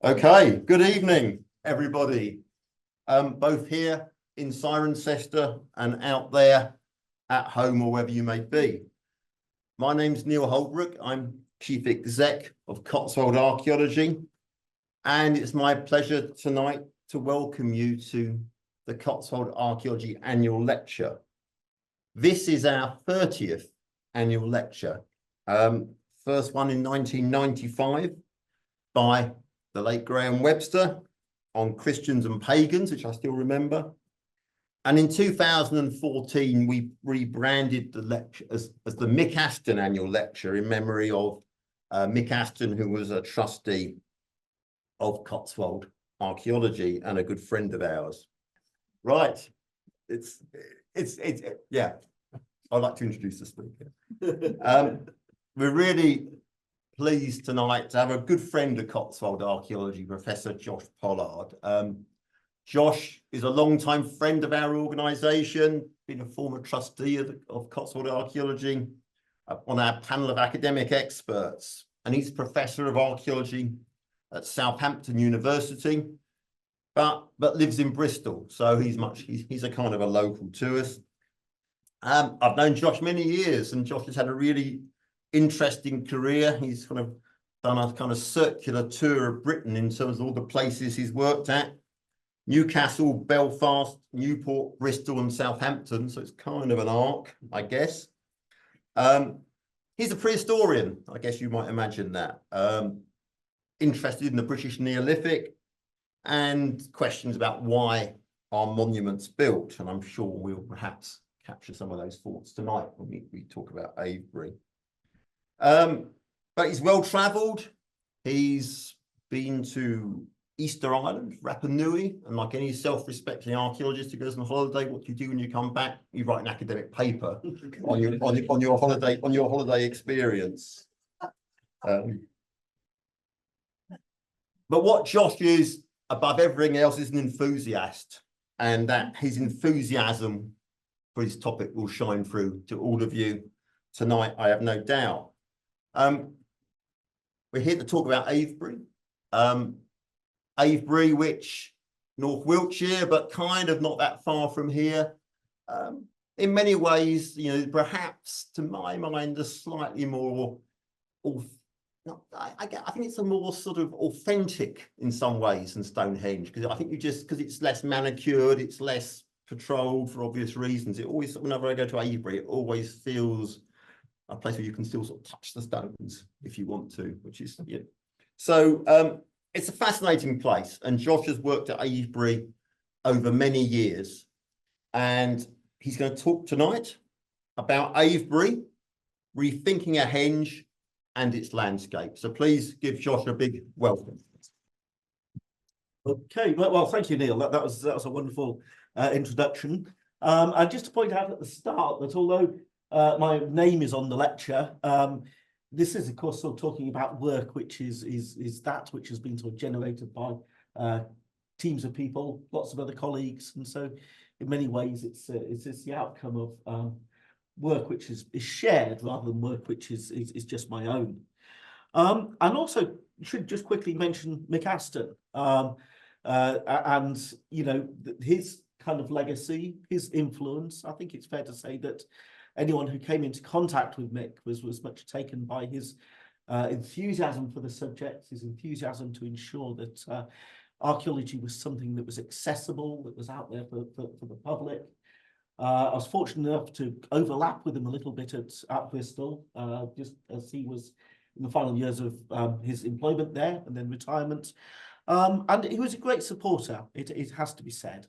Okay, good evening, everybody, both here in Cirencester and out there at home or wherever you may be. My name's Neil Holbrook. I'm Chief Exec of Cotswold Archaeology, and it's my pleasure tonight to welcome you to the Cotswold Archaeology Annual Lecture. This is our 30th annual lecture, first one in 1995 by the late Graham Webster on Christians and Pagans, which I still remember. And in 2014, we rebranded the lecture as the Mick Aston Annual Lecture in memory of Mick Aston, who was a trustee of Cotswold Archaeology and a good friend of ours. Right, yeah, I'd like to introduce the speaker. We're really pleased tonight to have a good friend of Cotswold Archaeology, Professor Josh Pollard. Josh is a long-time friend of our organisation, been a former trustee of Cotswold Archaeology, on our panel of academic experts, and he's Professor of Archaeology at Southampton University, but lives in Bristol, so he's a kind of a local to us. I've known Josh many years, and Josh has had a really interesting career. He's kind of done a kind of circular tour of Britain in terms of all the places he's worked at: Newcastle, Belfast, Newport, Bristol and Southampton. So it's kind of an arc, I guess. He's a prehistorian, I guess you might imagine that. Interested in the British Neolithic and questions about why are monuments built. And I'm sure we'll perhaps capture some of those thoughts tonight when we talk about Avebury. But he's well travelled. He's been to Easter Island, Rapa Nui, and like any self-respecting archaeologist who goes on holiday, what do you do when you come back? You write an academic paper on your holiday experience. But what Josh is above everything else is an enthusiast, and that his enthusiasm for his topic will shine through to all of you tonight, I have no doubt. We're here to talk about Avebury. Avebury, which North Wiltshire, but kind of not that far from here. In many ways, you know, perhaps to my mind, a slightly more, I think it's a more sort of authentic in some ways than Stonehenge, because I think because it's less manicured, it's less patrolled for obvious reasons. It always, whenever I go to Avebury, it always feels a place where you can still sort of touch the stones if you want to, which is, yeah. So it's a fascinating place, and Josh has worked at Avebury over many years, and he's going to talk tonight about Avebury, rethinking a henge and its landscape. So please give Josh a big welcome. Okay, well, thank you, Neil. That was a wonderful introduction. And just to point out at the start that although my name is on the lecture, this is, of course, sort of talking about work which is that which has been sort of generated by teams of people, lots of other colleagues, and so in many ways it's the outcome of work which is shared rather than work which is just my own. And also should just quickly mention Mick Aston, and you know, his kind of legacy, his influence. I think it's fair to say that anyone who came into contact with Mick was much taken by his enthusiasm for the subject, his enthusiasm to ensure that archaeology was something that was accessible, that was out there for the public. I was fortunate enough to overlap with him a little bit at Bristol, just as he was in the final years of his employment there and then retirement. And he was a great supporter, it has to be said.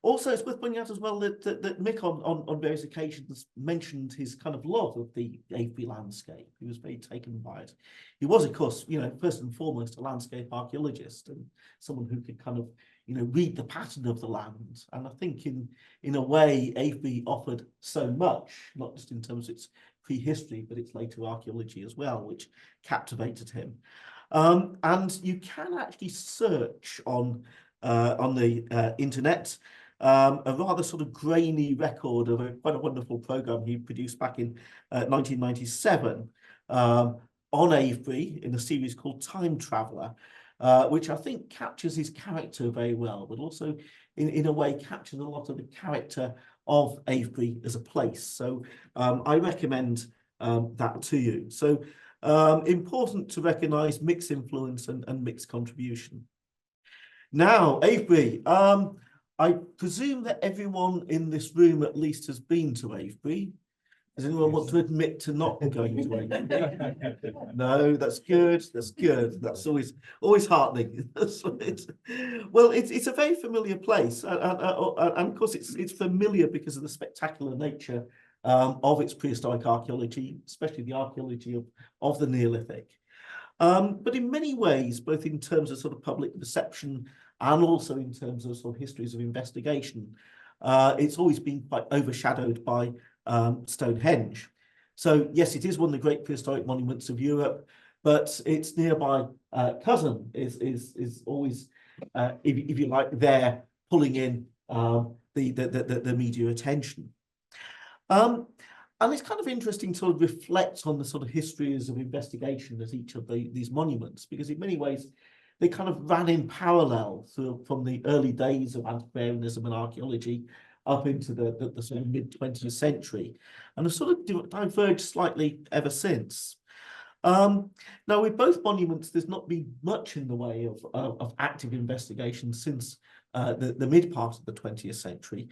Also, it's worth pointing out as well that Mick on various occasions mentioned his kind of love of the Avebury landscape. He was very taken by it. He was, of course, you know, first and foremost a landscape archaeologist and someone who could kind of, you know, read the pattern of the land. And I think in a way, Avebury offered so much, not just in terms of its prehistory, but its later archaeology as well, which captivated him. And you can actually search on the internet a rather sort of grainy record of quite a wonderful program he produced back in 1997 on Avebury in a series called Time Traveller, which I think captures his character very well, but also in a way captures a lot of the character of Avebury as a place. So I recommend that to you. So important to recognise Mick's influence and Mick's contribution. Now, Avebury, I presume that everyone in this room at least has been to Avebury. Does anyone want to admit to not going to Avebury? No, that's good. That's good. That's always heartening. Well, it's a very familiar place, and of course it's familiar because of the spectacular nature of its prehistoric archaeology, especially the archaeology of the Neolithic. But in many ways, both in terms of sort of public perception and also in terms of sort of histories of investigation, it's always been quite overshadowed by Stonehenge. So yes, it is one of the great prehistoric monuments of Europe, but its nearby cousin is always, if you like, there pulling in the media attention. And it's kind of interesting to sort of reflect on the sort of histories of investigation at each of these monuments, because in many ways they kind of ran in parallel from the early days of antiquarianism and archaeology up into the sort of mid-20th century, and have sort of diverged slightly ever since. Now, with both monuments, there's not been much in the way of active investigation since the mid part of the 20th century.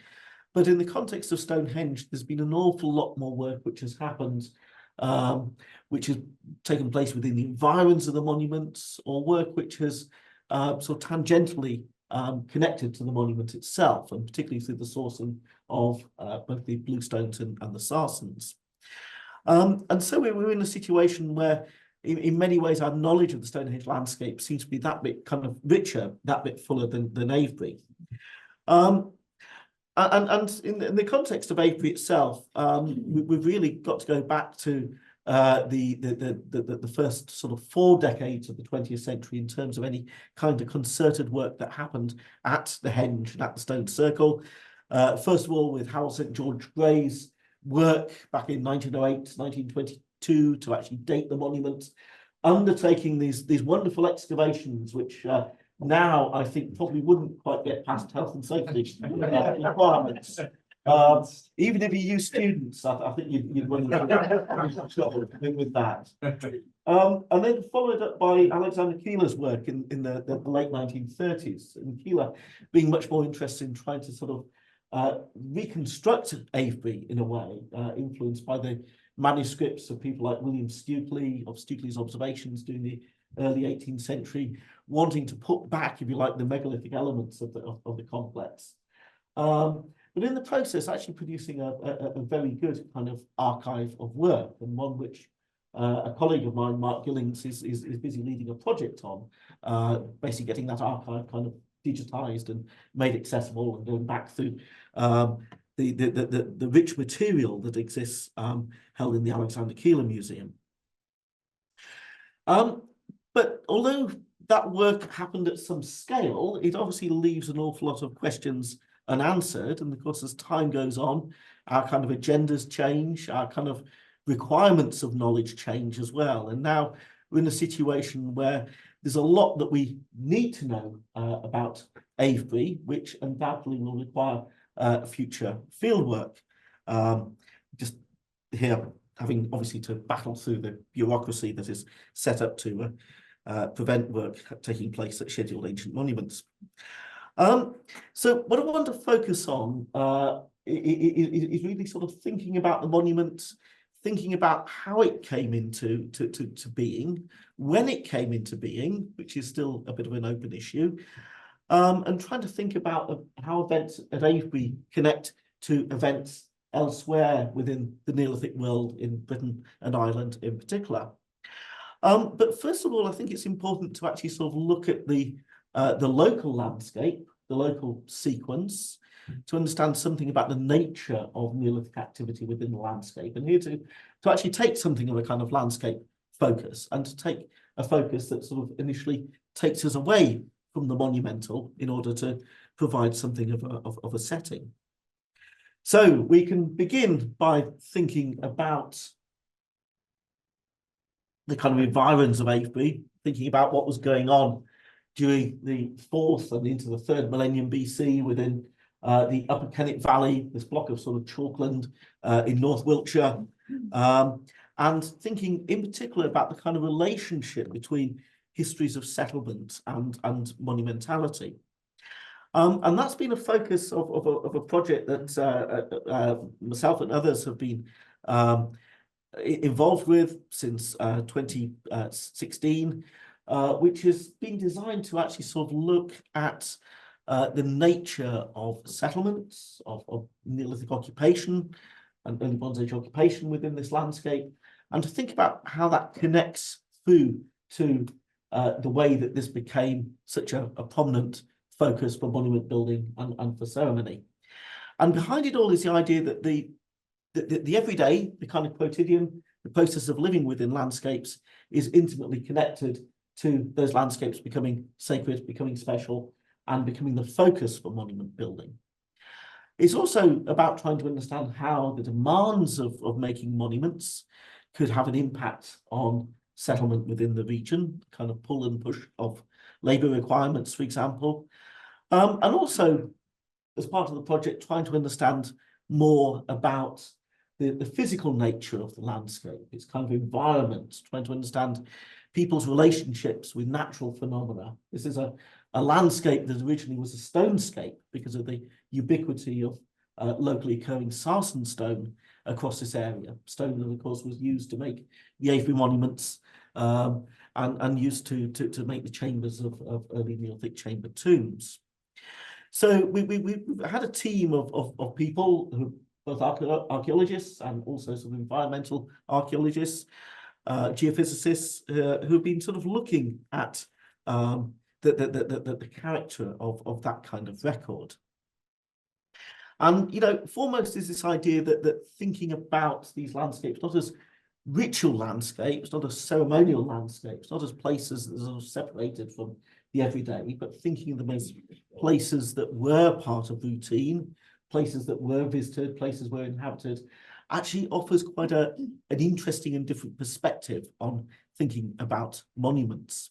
But in the context of Stonehenge, there's been an awful lot more work which has happened, which has taken place within the environs of the monuments, or work which has sort of tangentially connected to the monument itself, and particularly through the sourcing of both the bluestones and the sarsens. And so we're in a situation where, in many ways, our knowledge of the Stonehenge landscape seems to be that bit kind of richer, that bit fuller than Avebury. And in the context of Avebury itself, we've really got to go back to the first sort of 4 decades of the 20th century in terms of any kind of concerted work that happened at the Henge and at the Stone Circle. First of all, with Harold St George Gray's work back in 1908 to 1922 to actually date the monument, undertaking these wonderful excavations, which now I think probably wouldn't quite get past health and safety requirements. Even if you use students, I think you'd run into trouble with that. And then followed up by Alexander Keeler's work in the late 1930s, and Keeler being much more interested in trying to sort of reconstruct Avebury in a way, influenced by the manuscripts of people like William Stukely, of Stukely's observations during the early 18th century, wanting to put back, if you like, the megalithic elements of the complex. But in the process, actually producing a very good kind of archive of work, and one which a colleague of mine, Mark Gillings, is busy leading a project on, basically getting that archive kind of digitized and made accessible, and going back through the rich material that exists held in the Alexander Keeler Museum. But although that work happened at some scale, it obviously leaves an awful lot of questions unanswered. And of course, as time goes on, our kind of agendas change, our kind of requirements of knowledge change as well. And now we're in a situation where there's a lot that we need to know about Avebury, which undoubtedly will require future fieldwork. Just here, having obviously to battle through the bureaucracy that is set up to prevent work taking place at scheduled ancient monuments. So what I want to focus on is really sort of thinking about the monument, thinking about how it came into being, when it came into being, which is still a bit of an open issue, and trying to think about how events at Avebury connect to events elsewhere within the Neolithic world, in Britain and Ireland in particular. But first of all, I think it's important to actually sort of look at the local landscape, the local sequence, to understand something about the nature of Neolithic activity within the landscape, and here to actually take something of a kind of landscape focus, and to take a focus that sort of initially takes us away from the monumental in order to provide something of a setting. So we can begin by thinking about the kind of environs of Avebury, thinking about what was going on during the 4th and into the 3rd millennium BC within the Upper Kennet Valley, this block of sort of chalkland in North Wiltshire, and thinking in particular about the kind of relationship between histories of settlement and monumentality. And that's been a focus of a project that myself and others have been involved with since 2016, which has been designed to actually sort of look at the nature of settlements, of Neolithic occupation and early Bronze Age occupation within this landscape, and to think about how that connects through to the way that this became such a prominent focus for monument building and for ceremony. And behind it all is the idea that the everyday, the kind of quotidian, the process of living within landscapes is intimately connected to those landscapes becoming sacred, becoming special, and becoming the focus for monument building. It's also about trying to understand how the demands of making monuments could have an impact on settlement within the region, kind of pull and push of labour requirements, for example. And also, as part of the project, trying to understand more about the physical nature of the landscape, its kind of environment, trying to understand people's relationships with natural phenomena. This is a landscape that originally was a stonescape because of the ubiquity of locally occurring sarsen stone across this area. Stone that, of course, was used to make the Avebury monuments and used to make the chambers of early Neolithic chamber tombs. So we've had a team of people who both archaeologists and also some environmental archaeologists, geophysicists who've been sort of looking at the character of that kind of record. And, you know, foremost is this idea that thinking about these landscapes, not as ritual landscapes, not as ceremonial landscapes, not as places that are sort of separated from the everyday, but thinking of them as places that were part of routine, places that were visited, places were inhabited, actually offers quite an interesting and different perspective on thinking about monuments.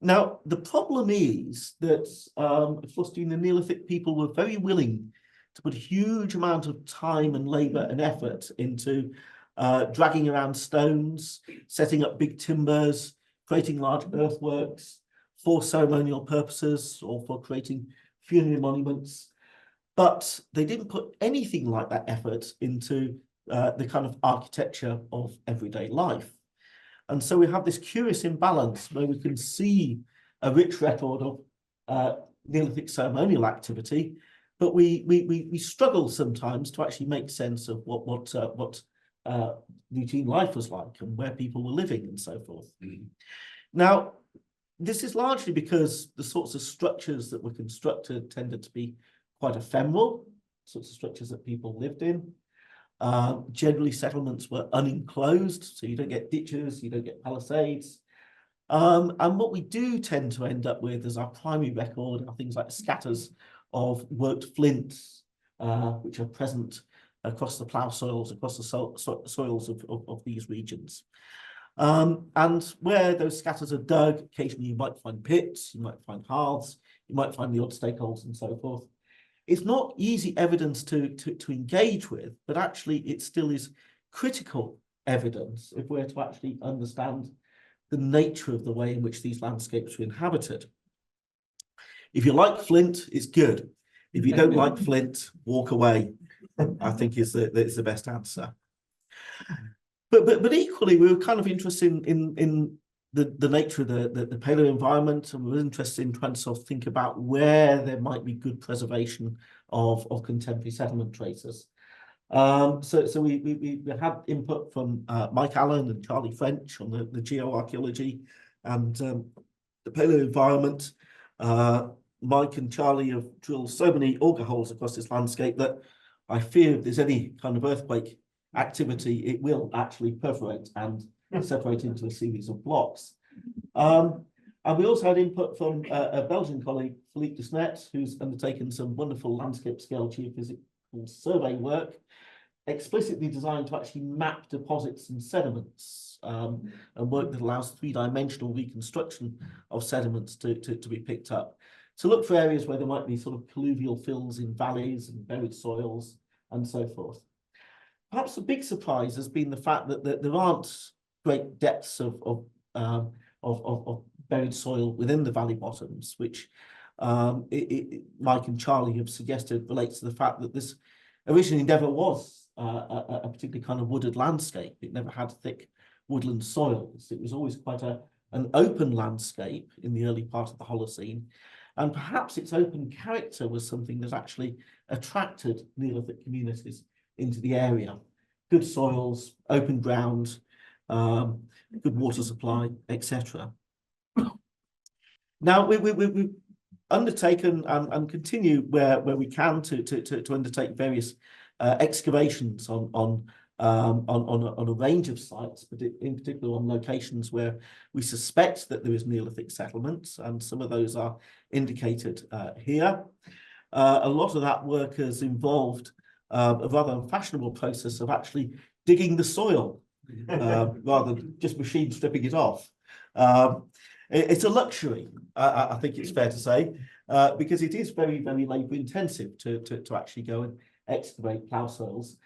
Now, the problem is that, of course, during the Neolithic, people were very willing to put a huge amount of time and labour and effort into dragging around stones, setting up big timbers, creating large earthworks for ceremonial purposes or for creating funerary monuments. But they didn't put anything like that effort into the kind of architecture of everyday life. And so we have this curious imbalance where we can see a rich record of Neolithic ceremonial activity, but we struggle sometimes to actually make sense of what routine life was like and where people were living and so forth. Now, this is largely because the sorts of structures that were constructed tended to be quite ephemeral, sorts of structures that people lived in. Generally, settlements were unenclosed, so you don't get ditches, you don't get palisades. And what we do tend to end up with as our primary record are things like scatters of worked flints, which are present across the plough soils, across the soils of these regions. And where those scatters are dug, occasionally you might find pits, you might find hearths, you might find the odd stakeholes and so forth. It's not easy evidence to engage with, but actually it still is critical evidence if we're to actually understand the nature of the way in which these landscapes were inhabited. If you like Flint, it's good. If you don't like Flint, walk away, I think is the best answer. But equally, we were kind of interested in the nature of the paleo environment, and we were interested in trying to sort of think about where there might be good preservation of contemporary settlement traces. So we had input from Mike Allen and Charlie French on the geoarchaeology and the paleo environment. Mike and Charlie have drilled so many auger holes across this landscape that I fear if there's any kind of earthquake activity, it will actually perforate and separate into a series of blocks. And we also had input from a Belgian colleague, Philippe Desnet, who's undertaken some wonderful landscape scale geophysical survey work explicitly designed to actually map deposits and sediments, and work that allows three-dimensional reconstruction of sediments to be picked up. To look for areas where there might be sort of colluvial fills in valleys and buried soils and so forth. Perhaps the big surprise has been the fact that there aren't great depths of buried soil within the valley bottoms, which Mike and Charlie have suggested relates to the fact that this originally never was a particularly kind of wooded landscape. It never had thick woodland soils. It was always quite an open landscape in the early part of the Holocene. And perhaps its open character was something that actually attracted Neolithic communities into the area. Good soils, open ground, good water supply, etc. Now we've undertaken and continue where we can to undertake various excavations on a range of sites, but in particular on locations where we suspect that there is Neolithic settlements, and some of those are indicated here. A lot of that work has involved a rather fashionable process of actually digging the soil rather than just machine stripping it off. It's a luxury, I think it's fair to say, because it is very, very labour intensive to actually go and excavate plough soils.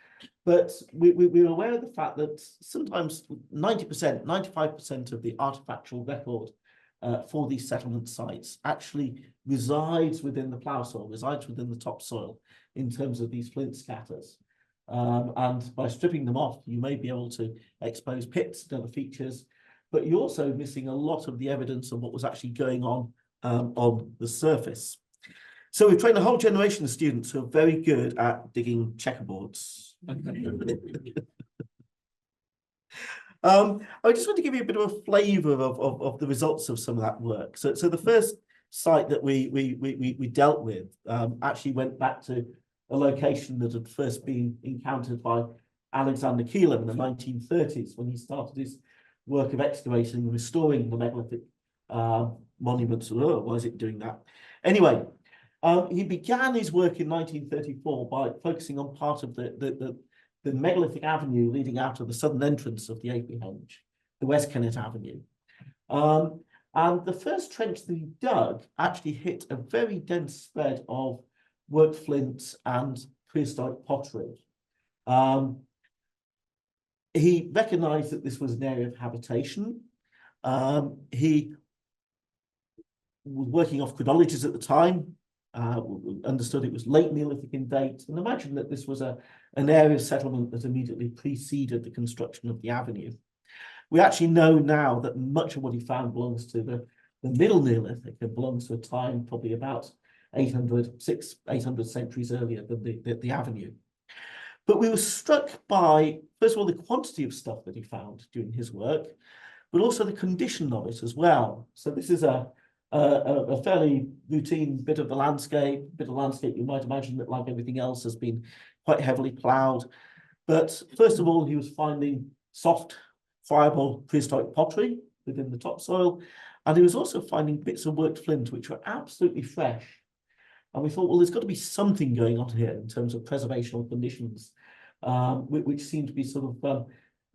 But we're aware of the fact that sometimes 90%, 95% of the artifactual record for these settlement sites actually resides within the plough soil, resides within the topsoil in terms of these flint scatters. And by stripping them off, you may be able to expose pits and other features, but you're also missing a lot of the evidence of what was actually going on the surface. So we've trained a whole generation of students who are very good at digging checkerboards. I just want to give you a bit of a flavour of the results of some of that work. So the first site that we dealt with actually went back to a location that had first been encountered by Alexander Keeler in the 1930s when he started his work of excavating and restoring the megalithic monuments. Oh, why is it doing that? Anyway, he began his work in 1934 by focusing on part of the megalithic avenue leading out of the southern entrance of the Henge, the West Kennet Avenue. And the first trench that he dug actually hit a very dense spread of worked flint and prehistoric pottery. He recognized that this was an area of habitation. He was working off chronologies at the time, understood it was late Neolithic in date, and imagined that this was an area of settlement that immediately preceded the construction of the avenue. We actually know now that much of what he found belongs to the middle Neolithic. It belongs to a time probably about 800 centuries earlier than the avenue. But we were struck by, first of all, the quantity of stuff that he found during his work, but also the condition of it as well. So this is a fairly routine bit of the landscape, you might imagine that, like everything else, has been quite heavily ploughed. But first of all, he was finding soft, friable prehistoric pottery within the topsoil, and he was also finding bits of worked flint which were absolutely fresh. And we thought, well, there's got to be something going on here in terms of preservational conditions, which seem to be sort of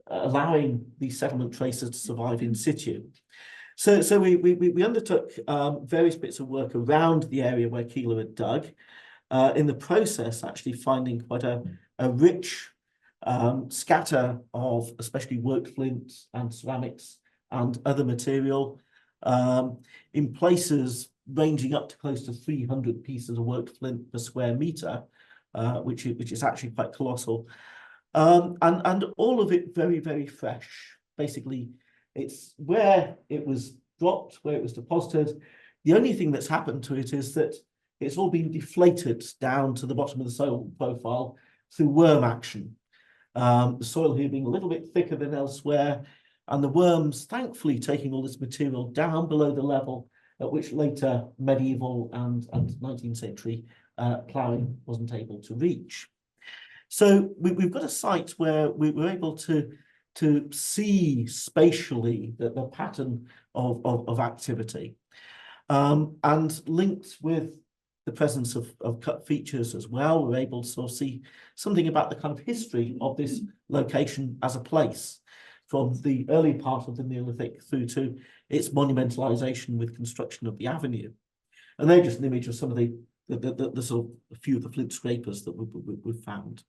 allowing these settlement traces to survive in situ. So we undertook various bits of work around the area where Keeler had dug, in the process actually finding quite a rich scatter of especially worked flint and ceramics and other material, in places ranging up to close to 300 pieces of worked flint per square metre, which is actually quite colossal. And all of it very, very fresh. Basically, it's where it was dropped, where it was deposited. The only thing that's happened to it is that it's all been deflated down to the bottom of the soil profile through worm action. The soil here being a little bit thicker than elsewhere, and the worms thankfully taking all this material down below the level at which later medieval and 19th century ploughing wasn't able to reach. So we've got a site where we were able to see spatially the pattern of activity, and linked with the presence of cut features as well. We're able to sort of see something about the kind of history of this location as a place, from the early part of the Neolithic through to its monumentalization with construction of the avenue. And they're just an image of some of the sort of a few of the flint scrapers that we've found.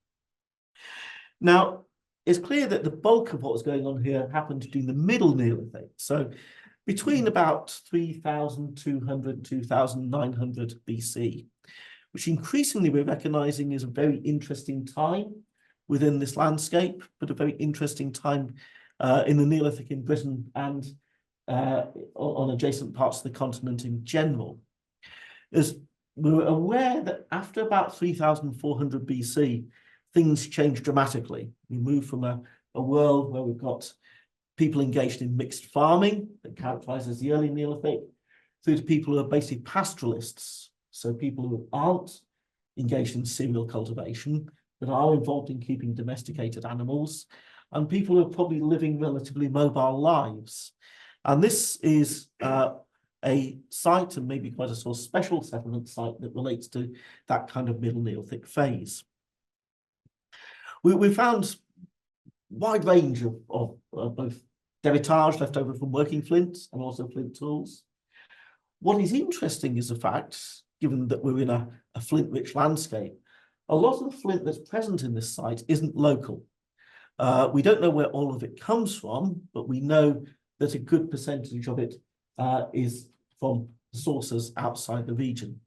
Now, it's clear that the bulk of what was going on here happened during the middle Neolithic. So between about 3,200, 2,900 BC, which increasingly we're recognizing is a very interesting time within this landscape, but a very interesting time in the Neolithic in Britain and on adjacent parts of the continent in general. As we were aware that after about 3,400 BC, things changed dramatically. We moved from a world where we've got people engaged in mixed farming that characterizes the early Neolithic, through to people who are basically pastoralists, so people who aren't engaged in cereal cultivation, but are involved in keeping domesticated animals, and people who are probably living relatively mobile lives. And this is a site, and maybe quite a sort of special settlement site, that relates to that kind of middle Neolithic phase. We found wide range of both debitage left over from working flint and also flint tools. What is interesting is the fact, given that we're in a flint-rich landscape, a lot of the flint that's present in this site isn't local. We don't know where all of it comes from, but we know that a good percentage of it is from sources outside the region.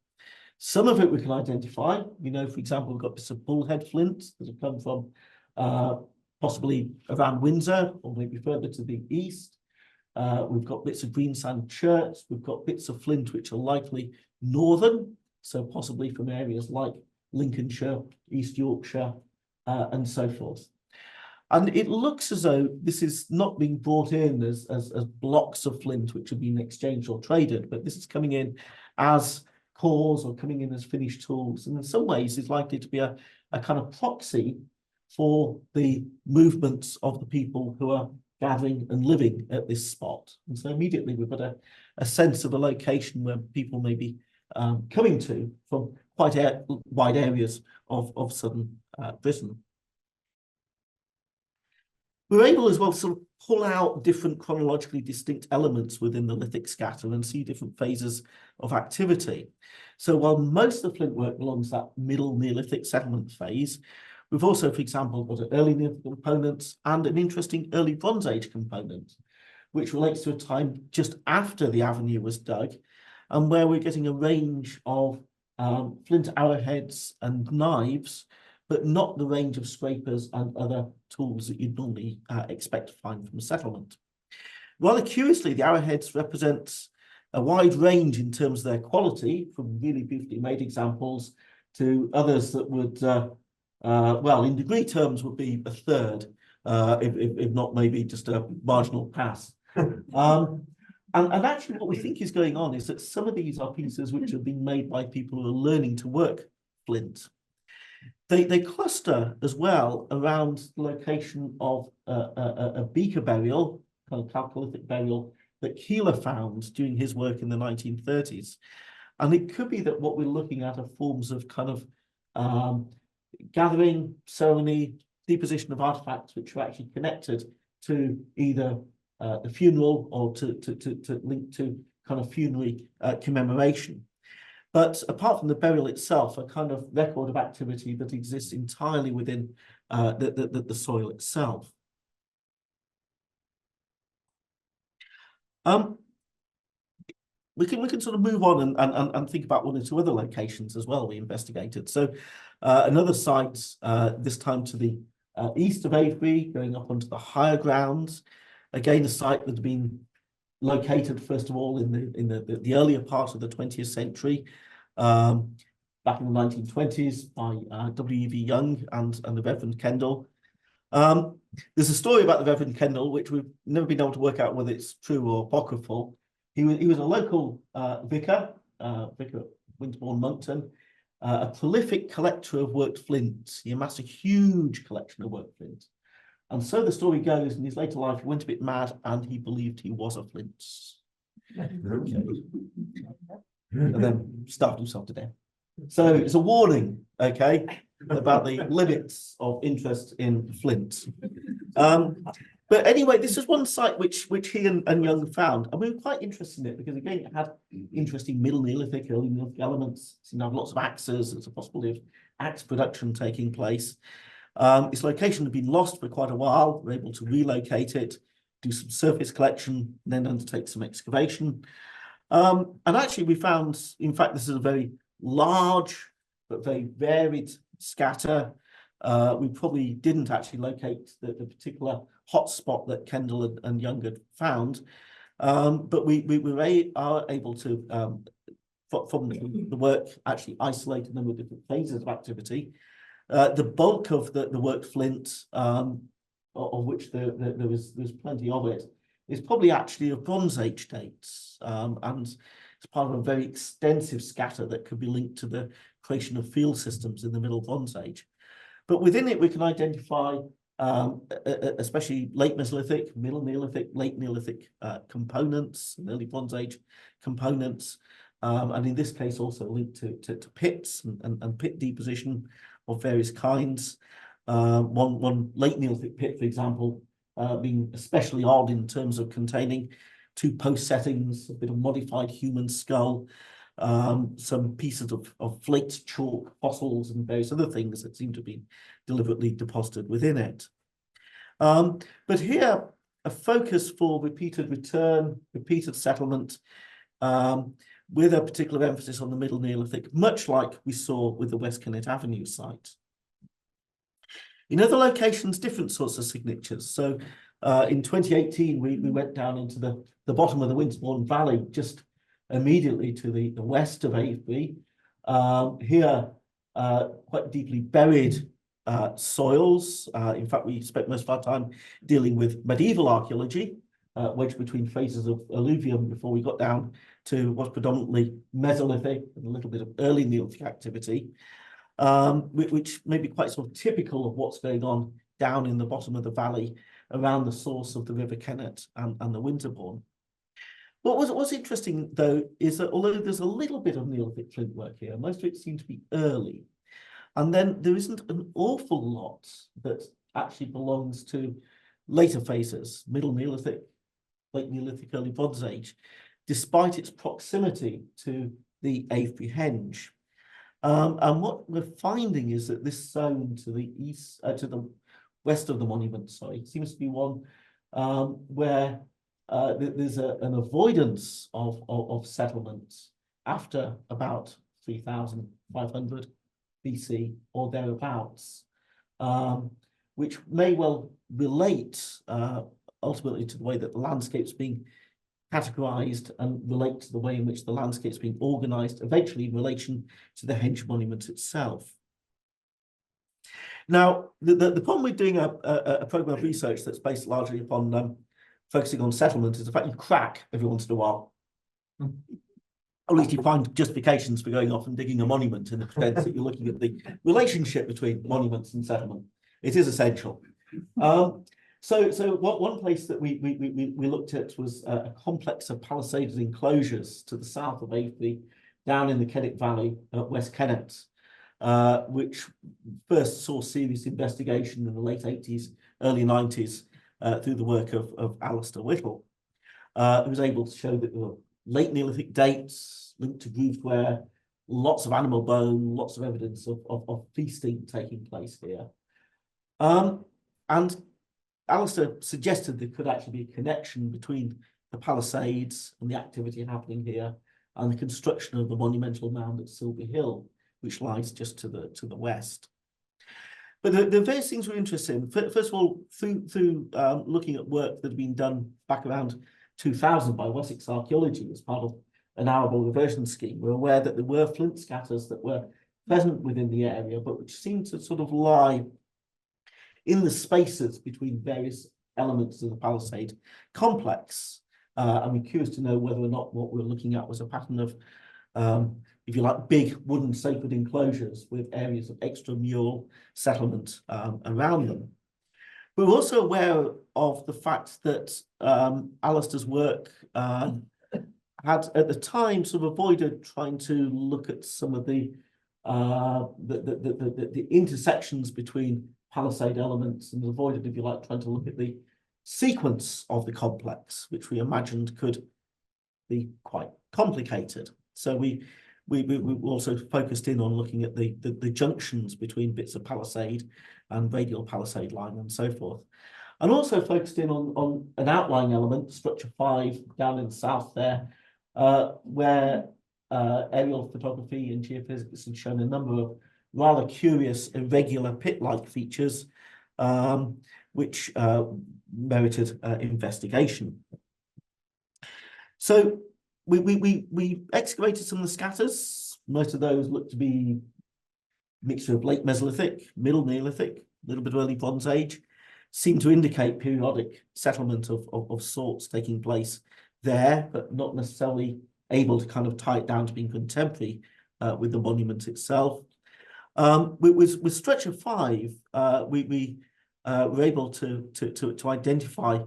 Some of it we can identify. We know, for example, we've got bits of bullhead flint that have come from possibly around Windsor or maybe further to the east. We've got bits of greensand chert. We've got bits of flint which are likely northern, so possibly from areas like Lincolnshire, East Yorkshire, and so forth. And it looks as though this is not being brought in as blocks of flint which have been exchanged or traded, but this is coming in as cores or coming in as finished tools, and in some ways is likely to be a kind of proxy for the movements of the people who are gathering and living at this spot. And so immediately we've got a sense of a location where people may be coming to from quite wide areas of southern Britain. We're able as well to sort of pull out different chronologically distinct elements within the lithic scatter and see different phases of activity. So while most of the flint work belongs to that middle Neolithic settlement phase, we've also, for example, got an early Neolithic component and an interesting early Bronze Age component, which relates to a time just after the avenue was dug, and where we're getting a range of flint arrowheads and knives, but not the range of scrapers and other tools that you'd normally expect to find from a settlement. Rather curiously, the arrowheads represent a wide range in terms of their quality, from really beautifully made examples to others that would, well, in degree terms would be a third, if not maybe just a marginal pass. And actually what we think is going on is that some of these are pieces which have been made by people who are learning to work flint. They cluster as well around the location of a beaker burial, kind of Chalcolithic burial, that Keeler found during his work in the 1930s. And it could be that what we're looking at are forms of kind of gathering, ceremony, deposition of artifacts which are actually connected to either the funeral or to link to kind of funerary commemoration. But apart from the burial itself, a kind of record of activity that exists entirely within the soil itself. We can sort of move on and think about one or two other locations as well we investigated. So another site, this time to the east of Avebury, going up onto the higher grounds. Again, a site that had been located, first of all, in the earlier part of the 20th century, back in the 1920s by W.E.V. Young and the Reverend Kendall. There's a story about the Reverend Kendall, which we've never been able to work out whether it's true or apocryphal. He was a local vicar at Winterbourne Monkton, a prolific collector of worked flint. He amassed a huge collection of worked flint. And so the story goes, in his later life, he went a bit mad and he believed he was a flint. Okay. And then starved himself to death. So it's a warning, okay, about the limits of interest in Flint. But anyway, this is one site which he and Young found, and we were quite interested in it because again, it had interesting Middle Neolithic, Early Neolithic elements. It seemed to have lots of axes. There's a possibility of axe production taking place. Its location had been lost for quite a while. We were able to relocate it, do some surface collection, then undertake some excavation. And actually, we found, in fact, this is a very large but very varied scatter. We probably didn't actually locate the particular hotspot that Kendall and Young had found, but we are able to, from the work, actually isolate a number of different phases of activity. The bulk of the work Flint, of which there's plenty of it, is probably actually of Bronze Age dates, and it's part of a very extensive scatter that could be linked to the creation of field systems in the Middle Bronze Age. But within it, we can identify especially late Mesolithic, Middle Neolithic, late Neolithic components, Early Bronze Age components, and in this case also linked to pits and pit deposition of various kinds. One late Neolithic pit, for example, being especially odd in terms of containing two post settings, a bit of modified human skull, some pieces of flaked chalk, fossils, and various other things that seem to be deliberately deposited within it. But here, a focus for repeated return, repeated settlement, with a particular emphasis on the Middle Neolithic, much like we saw with the West Kennet Avenue site. In other locations, different sorts of signatures. So in 2018, we went down into the bottom of the Winterbourne Valley, just immediately to the west of Avebury. Here, quite deeply buried soils. In fact, we spent most of our time dealing with medieval archaeology, wedged between phases of alluvium before we got down to what's predominantly Mesolithic and a little bit of early Neolithic activity, which may be quite sort of typical of what's going on down in the bottom of the valley around the source of the River Kennet and the Winterbourne. What's interesting, though, is that although there's a little bit of Neolithic flint work here, most of it seems to be early. And then there isn't an awful lot that actually belongs to later phases, Middle Neolithic, Late Neolithic, Early Bronze Age, despite its proximity to the Avebury Henge. And what we're finding is that this zone to the east, to the west of the monument, seems to be one where there's an avoidance of settlement after about 3,500 BC or thereabouts, which may well relate ultimately to the way that the landscape's being categorized and relate to the way in which the landscape's being organized, eventually in relation to the Henge monument itself. Now, the problem with doing a program of research that's based largely upon focusing on settlement is the fact you crack every once in a while. At least you find justifications for going off and digging a monument in the sense that you're looking at the relationship between monuments and settlement. It is essential. So one place that we looked at was a complex of palisaded enclosures to the south of Avebury, down in the Kennet Valley at West Kennet, which first saw serious investigation in the late 80s, early 90s, through the work of Alistair Whittle, who was able to show that there were late Neolithic dates linked to grooved wear, lots of animal bone, lots of evidence of feasting taking place here. And Alistair suggested there could actually be a connection between the Palisades and the activity happening here and the construction of the monumental mound at Silver Hill, which lies just to the west. But the various things we're interested in, first of all, through looking at work that had been done back around 2000 by Wessex Archaeology as part of an arable reversion scheme, we're aware that there were flint scatters that were present within the area, but which seemed to sort of lie in the spaces between various elements of the Palisade complex. And we're curious to know whether or not what we're looking at was a pattern of, if you like, big wooden sacred enclosures with areas of extramural settlement around them. We're also aware of the fact that Alistair's work had at the time sort of avoided trying to look at some of the the intersections between palisade elements, and avoided, if you like, trying to look at the sequence of the complex, which we imagined could be quite complicated. So we also focused in on looking at the junctions between bits of palisade and radial palisade line and so forth. And also focused in on an outlying element, structure 5, down in the south there, where aerial photography and geophysics had shown a number of rather curious irregular pit-like features, which merited investigation. So we excavated some of the scatters. Most of those look to be a mixture of late Mesolithic, middle Neolithic, a little bit of early Bronze Age, seem to indicate periodic settlement of sorts taking place there, but not necessarily able to kind of tie it down to being contemporary with the monument itself. With structure 5, we were able to identify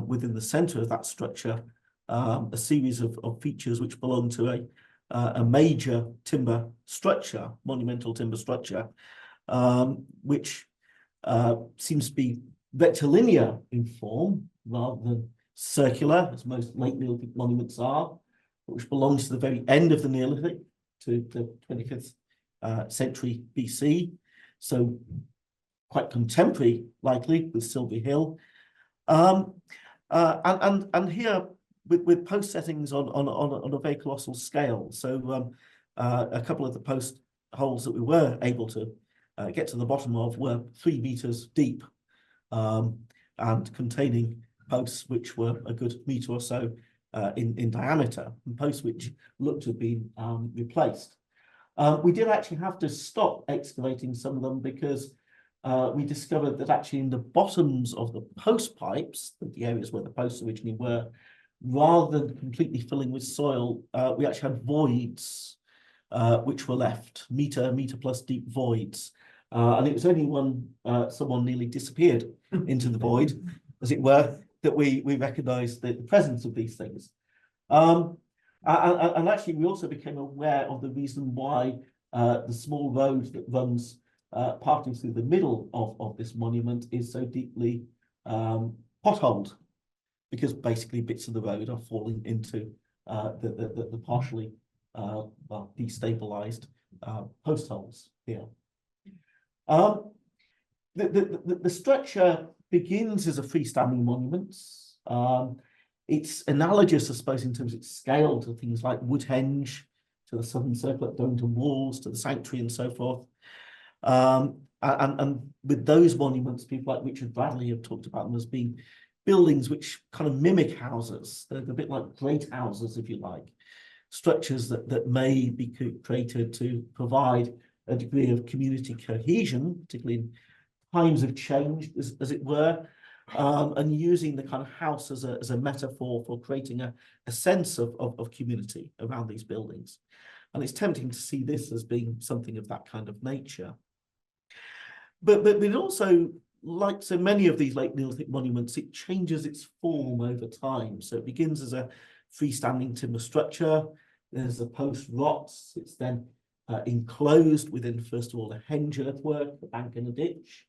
within the center of that structure a series of features which belong to a major timber structure, monumental timber structure, which seems to be rectilinear in form rather than circular, as most late Neolithic monuments are, which belongs to the very end of the Neolithic, to the 25th century BC. So quite contemporary, likely, with Silbury Hill. And here, with post settings on a very colossal scale. So a couple of the post holes that we were able to get to the bottom of were 3 meters deep, and containing posts which were a good meter or so in diameter, and posts which looked to have been replaced. We did actually have to stop excavating some of them because we discovered that actually in the bottoms of the post pipes, the areas where the posts originally were, rather than completely filling with soil, we actually had voids which were left, meter plus deep voids. And it was only when someone nearly disappeared into the void, as it were, that we recognized the presence of these things. And actually, we also became aware of the reason why the small road that runs partly through the middle of this monument is so deeply potholed, because basically bits of the road are falling into the partially destabilized post holes here. The structure begins as a freestanding monument. It's analogous, I suppose, in terms of its scale to things like Henge, to the Southern Circle at Donington Walls, to the Sanctuary and so forth. And with those monuments, people like Richard Bradley have talked about them as being buildings which kind of mimic houses. They're a bit like great houses, if you like, structures that may be created to provide a degree of community cohesion, particularly in times of change, as it were, and using the kind of house as a metaphor for creating a sense of community around these buildings. And it's tempting to see this as being something of that kind of nature. But it also, like so many of these late Neolithic monuments, it changes its form over time. So it begins as a freestanding timber structure. There's the post rots. It's then enclosed within, first of all, the henge earthwork, the bank and a ditch.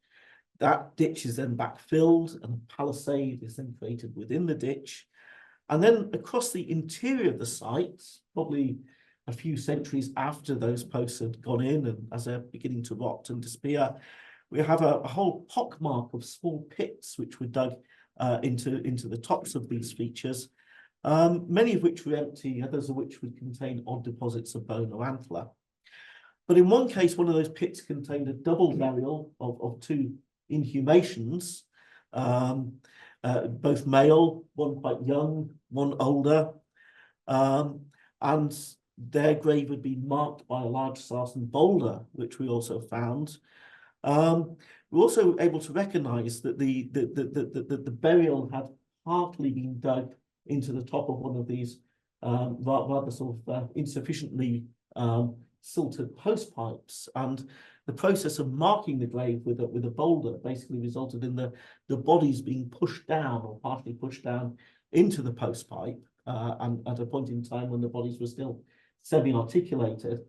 That ditch is then backfilled, and a palisade is then created within the ditch. And then across the interior of the site, probably a few centuries after those posts had gone in and as they're beginning to rot and disappear, we have a whole pockmark of small pits which were dug into the tops of these features, many of which were empty, others of which would contain odd deposits of bone or antler. But in one case, one of those pits contained a double burial of 2 inhumations, both male, one quite young, one older, and their grave had been marked by a large sarsen boulder, which we also found. We're also able to recognize that the burial had partly been dug into the top of one of these rather sort of insufficiently silted post pipes, and the process of marking the grave with a boulder basically resulted in the bodies being pushed down or partially pushed down into the post pipe, and at a point in time when the bodies were still semi-articulated.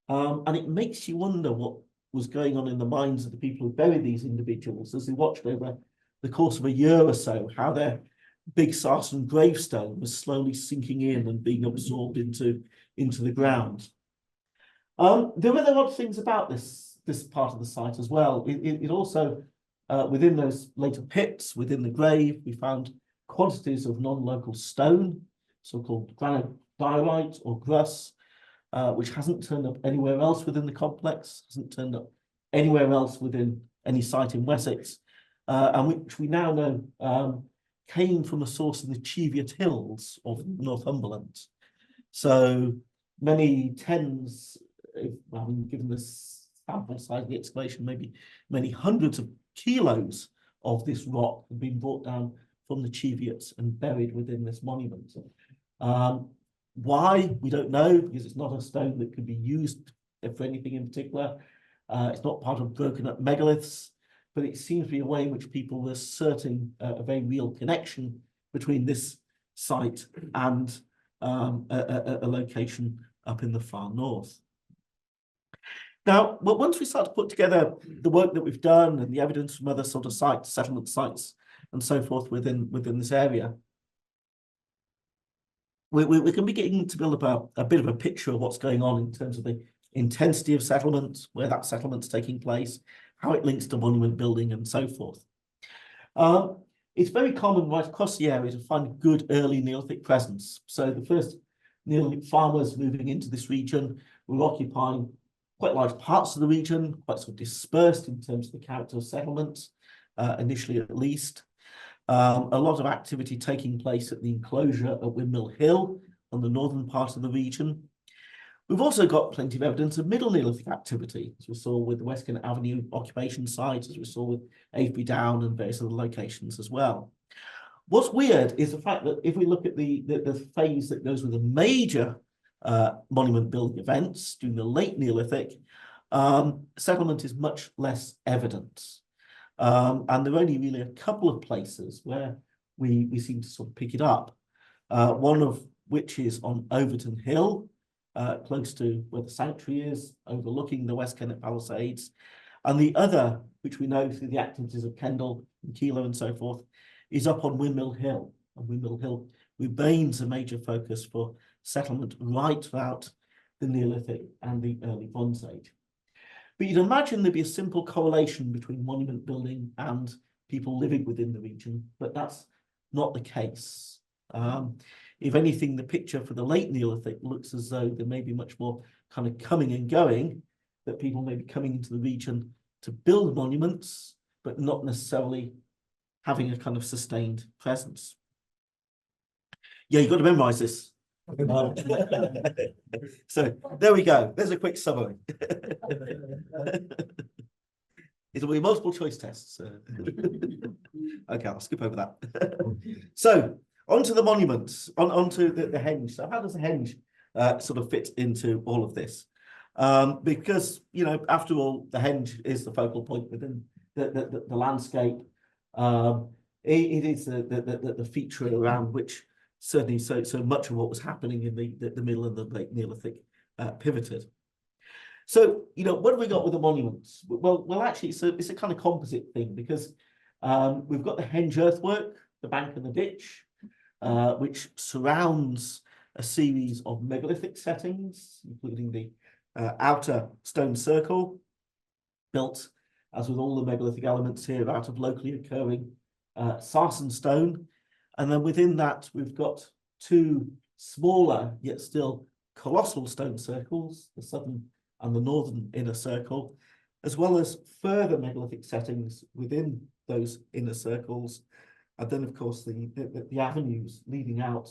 And it makes you wonder what was going on in the minds of the people who buried these individuals as they watched over the course of a year or so, how their big sarsen gravestone was slowly sinking in and being absorbed into the ground. There were other odd things about this part of the site as well. It also, within those later pits, within the grave, we found quantities of non-local stone, so-called granite diorite or gruss, which hasn't turned up anywhere else within the complex, hasn't turned up anywhere else within any site in Wessex, and which we now know came from a source in the Cheviot Hills of Northumberland. So many tens, given the sample size of the excavation, maybe many hundreds of kilos of this rock have been brought down from the Cheviots and buried within this monument. Why? We don't know, because it's not a stone that could be used for anything in particular. It's not part of broken up megaliths, but it seems to be a way in which people were asserting a very real connection between this site and a location up in the far north. Now, once we start to put together the work that we've done and the evidence from other sort of sites, settlement sites, and so forth within this area, we can be getting to build up a bit of a picture of what's going on in terms of the intensity of settlement, where that settlement's taking place, how it links to monument building, and so forth. It's very common right across the area to find good early Neolithic presence. So the first Neolithic farmers moving into this region were occupying quite large parts of the region, quite sort of dispersed in terms of the character of settlements, initially at least. A lot of activity taking place at the enclosure at Windmill Hill on the northern part of the region. We've also got plenty of evidence of Middle Neolithic activity, as we saw with the West Kennet Avenue occupation sites, as we saw with Avebury Down and various other locations as well. What's weird is the fact that if we look at the phase that goes with the major monument building events during the late Neolithic, settlement is much less evident. And there are only really a couple of places where we seem to sort of pick it up. One of which is on Overton Hill, close to where the sanctuary is, overlooking the West Kennet Palisades. And the other, which we know through the activities of Kendall and Kilo and so forth, is up on Windmill Hill. And Windmill Hill remains a major focus for settlement right throughout the Neolithic and the early Bronze Age. But you'd imagine there'd be a simple correlation between monument building and people living within the region, but that's not the case. If anything, the picture for the late Neolithic looks as though there may be much more kind of coming and going, that people may be coming into the region to build monuments, but not necessarily having a kind of sustained presence. Yeah, you've got to memorize this. So there we go. There's a quick summary. It'll be multiple choice tests. Okay, I'll skip over that. So onto the monuments, onto the henge. So how does the henge sort of fit into all of this? Because, you know, after all, the henge is the focal point within the landscape. It is the feature around which certainly so much of what was happening in the middle of the late Neolithic pivoted. So, you know, what have we got with the monuments? Well, actually, it's a kind of composite thing, because we've got the henge earthwork, the bank and the ditch, which surrounds a series of megalithic settings, including the outer stone circle, built, as with all the megalithic elements here, out of locally occurring sarsen stone. And then within that, we've got two smaller, yet still colossal stone circles, the southern and the northern inner circle, as well as further megalithic settings within those inner circles. And then, of course, the avenues leading out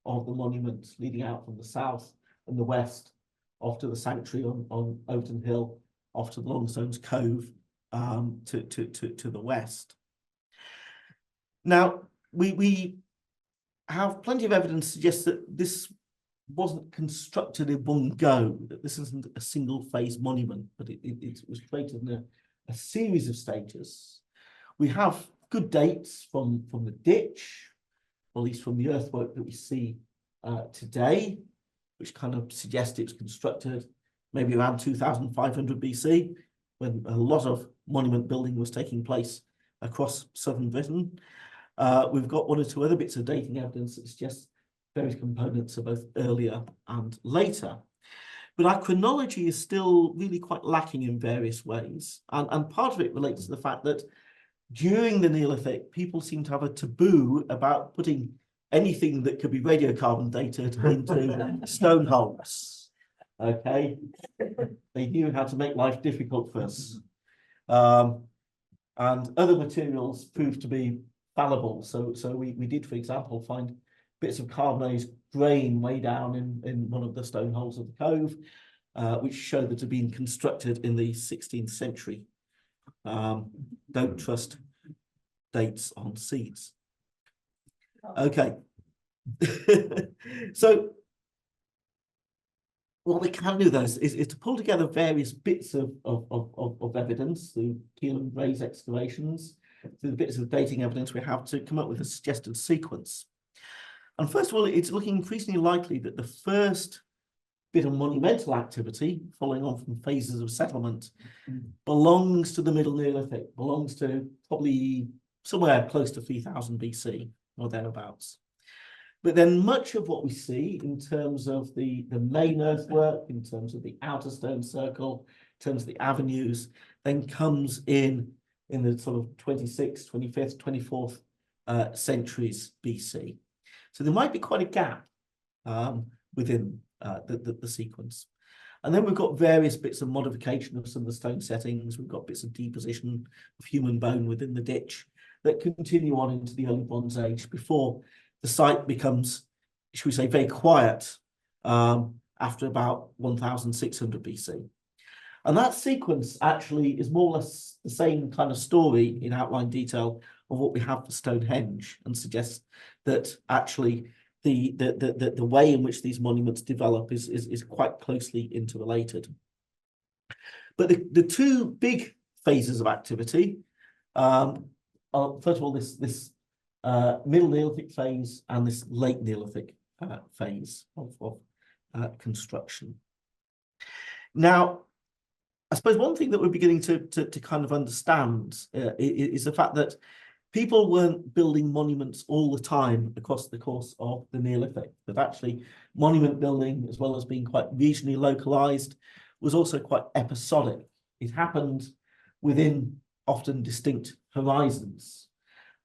of the monument, leading out from the south and the west, off to the sanctuary on Overton Hill, off to the Longstones Cove, to the west. Now, we have plenty of evidence to suggest that this wasn't constructed in one go, that this isn't a single phase monument, but it was created in a series of stages. We have good dates from the ditch, or at least from the earthwork that we see today, which kind of suggest it was constructed maybe around 2500 BC, when a lot of monument building was taking place across southern Britain. We've got one or two other bits of dating evidence that suggests various components are both earlier and later. But our chronology is still really quite lacking in various ways. And part of it relates to the fact that during the Neolithic, people seem to have a taboo about putting anything that could be radiocarbon dated into stone holes. Okay, they knew how to make life difficult for us. And other materials proved to be fallible. So we did, for example, find bits of carbonized grain way down in one of the stone holes of the Cove, which showed that it had been constructed in the 16th century. Don't trust dates on seeds. Okay. So what we can do, though, is to pull together various bits of evidence through keel and raise excavations, through the bits of dating evidence we have to come up with a suggested sequence. And first of all, it's looking increasingly likely that the first bit of monumental activity, following on from phases of settlement, belongs to the Middle Neolithic, belongs to probably somewhere close to 3000 BC or thereabouts. But then much of what we see in terms of the main earthwork, in terms of the outer stone circle, in terms of the avenues, then comes in the sort of 26th, 25th, 24th centuries BC. So there might be quite a gap within the sequence. And then we've got various bits of modification of some of the stone settings. We've got bits of deposition of human bone within the ditch that continue on into the early Bronze Age before the site becomes, should we say, very quiet after about 1600 BC. And that sequence actually is more or less the same kind of story in outline detail of what we have for Stonehenge, and suggests that actually the way in which these monuments develop is quite closely interrelated. But the two big phases of activity are, first of all, this Middle Neolithic phase and this Late Neolithic phase of construction. Now, I suppose one thing that we're beginning to kind of understand is the fact that people weren't building monuments all the time across the course of the Neolithic, but actually monument building, as well as being quite regionally localized, was also quite episodic. It happened within often distinct horizons.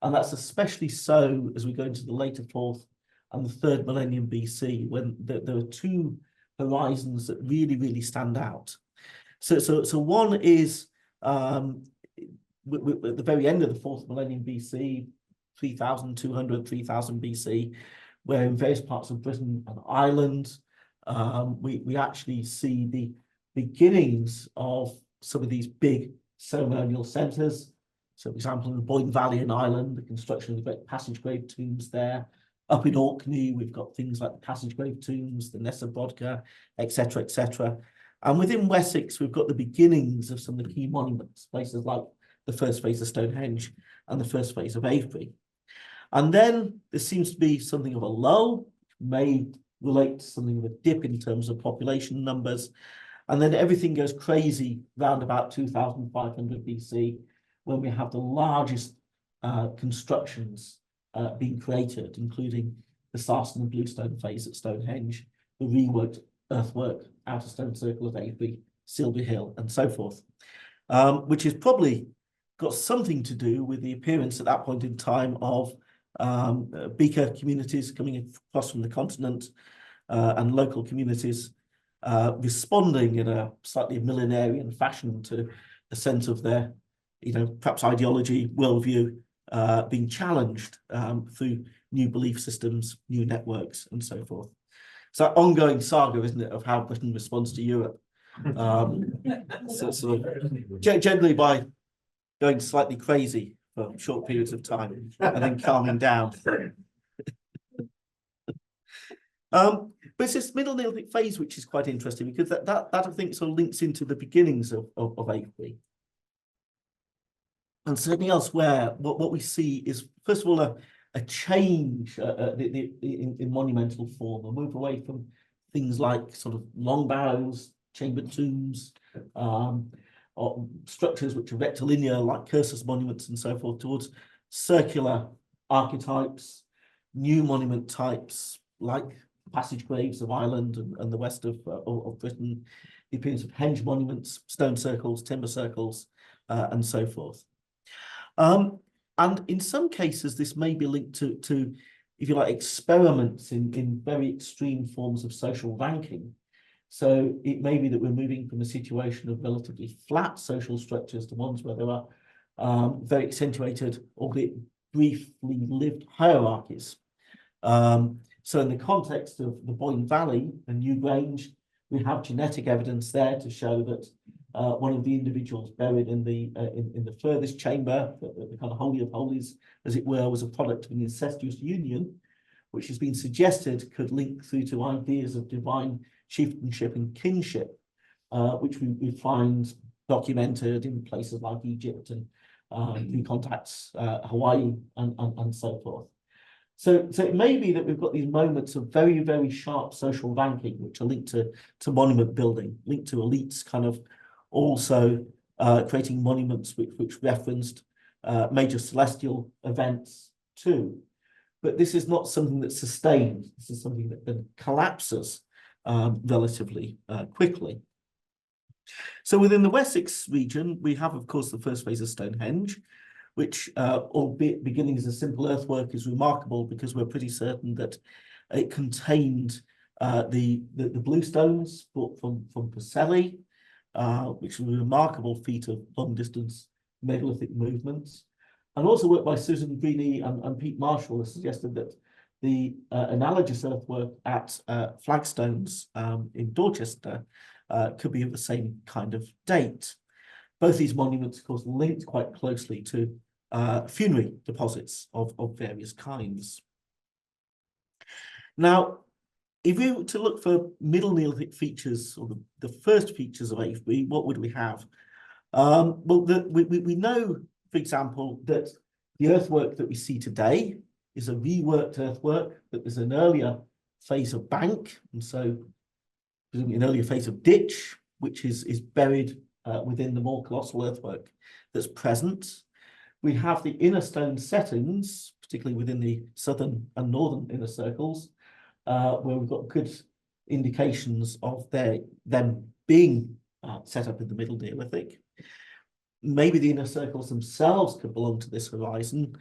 And that's especially so as we go into the later 4th and the 3rd millennium BC, when there are two horizons that really stand out. So one is at the very end of the 4th millennium BC, 3200, 3000 BC, where in various parts of Britain and Ireland, we actually see the beginnings of some of these big ceremonial centres. So, for example, in the Boyne Valley in Ireland, the construction of the great passage grave tombs there. Up in Orkney, we've got things like the passage grave tombs, the Nesabodka, etc., etc. And within Wessex, we've got the beginnings of some of the key monuments, places like the first phase of Stonehenge and the first phase of Avebury. And then there seems to be something of a lull, may relate to something of a dip in terms of population numbers. And then everything goes crazy round about 2500 BC, when we have the largest constructions being created, including the Sarsen and Bluestone phase at Stonehenge, the reworked earthwork, outer stone circle of Avebury, Silbury Hill, and so forth, which has probably got something to do with the appearance at that point in time of beaker communities coming across from the continent and local communities responding in a slightly millenarian fashion to the sense of their, perhaps ideology, worldview being challenged through new belief systems, new networks, and so forth. It's that ongoing saga, isn't it, of how Britain responds to Europe. Generally by going slightly crazy for short periods of time and then calming down. But it's this Middle Neolithic phase which is quite interesting, because that I think sort of links into the beginnings of Avebury. And certainly elsewhere, what we see is, first of all, a change in monumental form, a move away from things like sort of long barrows, chamber tombs, or structures which are rectilinear, like cursus monuments and so forth, towards circular archetypes, new monument types, like passage graves of Ireland and the west of Britain, the appearance of henge monuments, stone circles, timber circles, and so forth. And in some cases, this may be linked to, if you like, experiments in very extreme forms of social ranking. So it may be that we're moving from a situation of relatively flat social structures to ones where there are very accentuated, albeit briefly lived hierarchies. So in the context of the Boyne Valley and New Grange, we have genetic evidence there to show that one of the individuals buried in the furthest chamber, the kind of holy of holies, as it were, was a product of an incestuous union, which has been suggested could link through to ideas of divine chieftainship and kinship, which we find documented in places like Egypt and who contacts Hawaii and so forth. So it may be that we've got these moments of very, very sharp social ranking, which are linked to monument building, linked to elites kind of also creating monuments which referenced major celestial events too. But this is not something that's sustained. This is something that then collapses relatively quickly. So within the Wessex region, we have, of course, the first phase of Stonehenge, which, albeit beginning as a simple earthwork, is remarkable because we're pretty certain that it contained the blue stones brought from Palisaded, which was a remarkable feat of long-distance megalithic movements. And also work by Susan Greene and Pete Marshall has suggested that the analogous earthwork at Flagstones in Dorchester could be of the same kind of date. Both these monuments, of course, linked quite closely to funerary deposits of various kinds. Now, if we were to look for Middle Neolithic features, or the first features of Avebury, what would we have? Well, we know, for example, that the earthwork that we see today is a reworked earthwork, but there's an earlier phase of bank, and so an earlier phase of ditch, which is buried within the more colossal earthwork that's present. We have the inner stone settings, particularly within the southern and northern inner circles, where we've got good indications of them being set up in the Middle Neolithic. Maybe the inner circles themselves could belong to this horizon.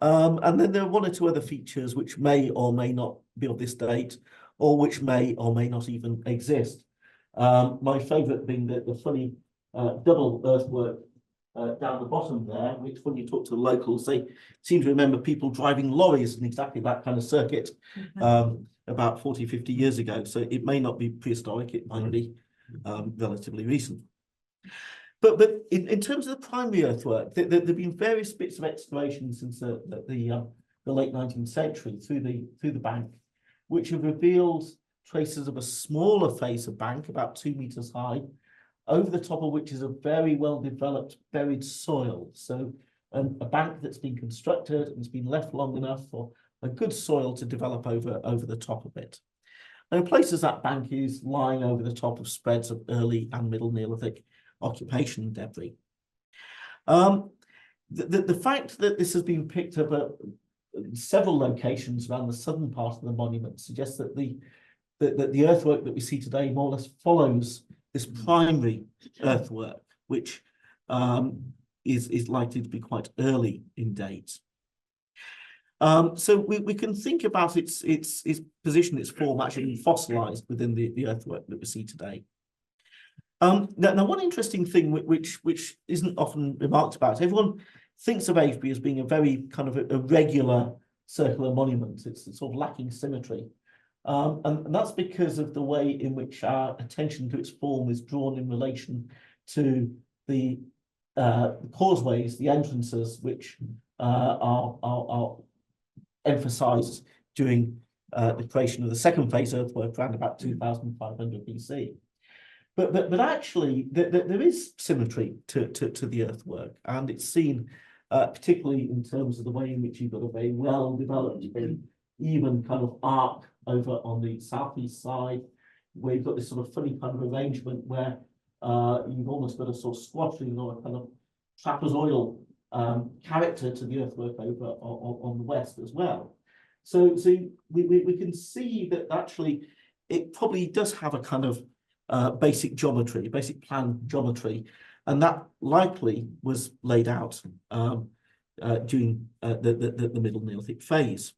And then there are one or two other features which may or may not be of this date, or which may or may not even exist. My favourite being the funny double earthwork down the bottom there, which when you talk to the locals, they seem to remember people driving lorries in exactly that kind of circuit about 40, 50 years ago. So it may not be prehistoric, it might be relatively recent. But in terms of the primary earthwork, there have been various bits of excavation since the late 19th century through the bank, which have revealed traces of a smaller face of bank, about 2 meters high, over the top of which is a very well-developed buried soil. So a bank that's been constructed and has been left long enough for a good soil to develop over the top of it. And in places that bank is lying over the top of spreads of early and middle Neolithic occupation debris. The fact that this has been picked up at several locations around the southern part of the monument suggests that the earthwork that we see today more or less follows this primary earthwork, which is likely to be quite early in date. So we can think about its position, its form actually being fossilized within the earthwork that we see today. Now one interesting thing which isn't often remarked about, everyone thinks of Avebury as being a very kind of a regular circular monument. It's sort of lacking symmetry. And that's because of the way in which our attention to its form is drawn in relation to the causeways, the entrances, which are emphasized during the creation of the second phase earthwork around about 2500 BC. But actually, there is symmetry to the earthwork, and it's seen particularly in terms of the way in which you've got a very well-developed, even kind of arc over on the southeast side. where you've got this sort of funny kind of arrangement where you've almost got a sort of squatting or a kind of trapezoidal character to the earthwork over on the west as well. So we can see that actually it probably does have a kind of basic geometry, basic plan geometry, and that likely was laid out during the Middle Neolithic phase.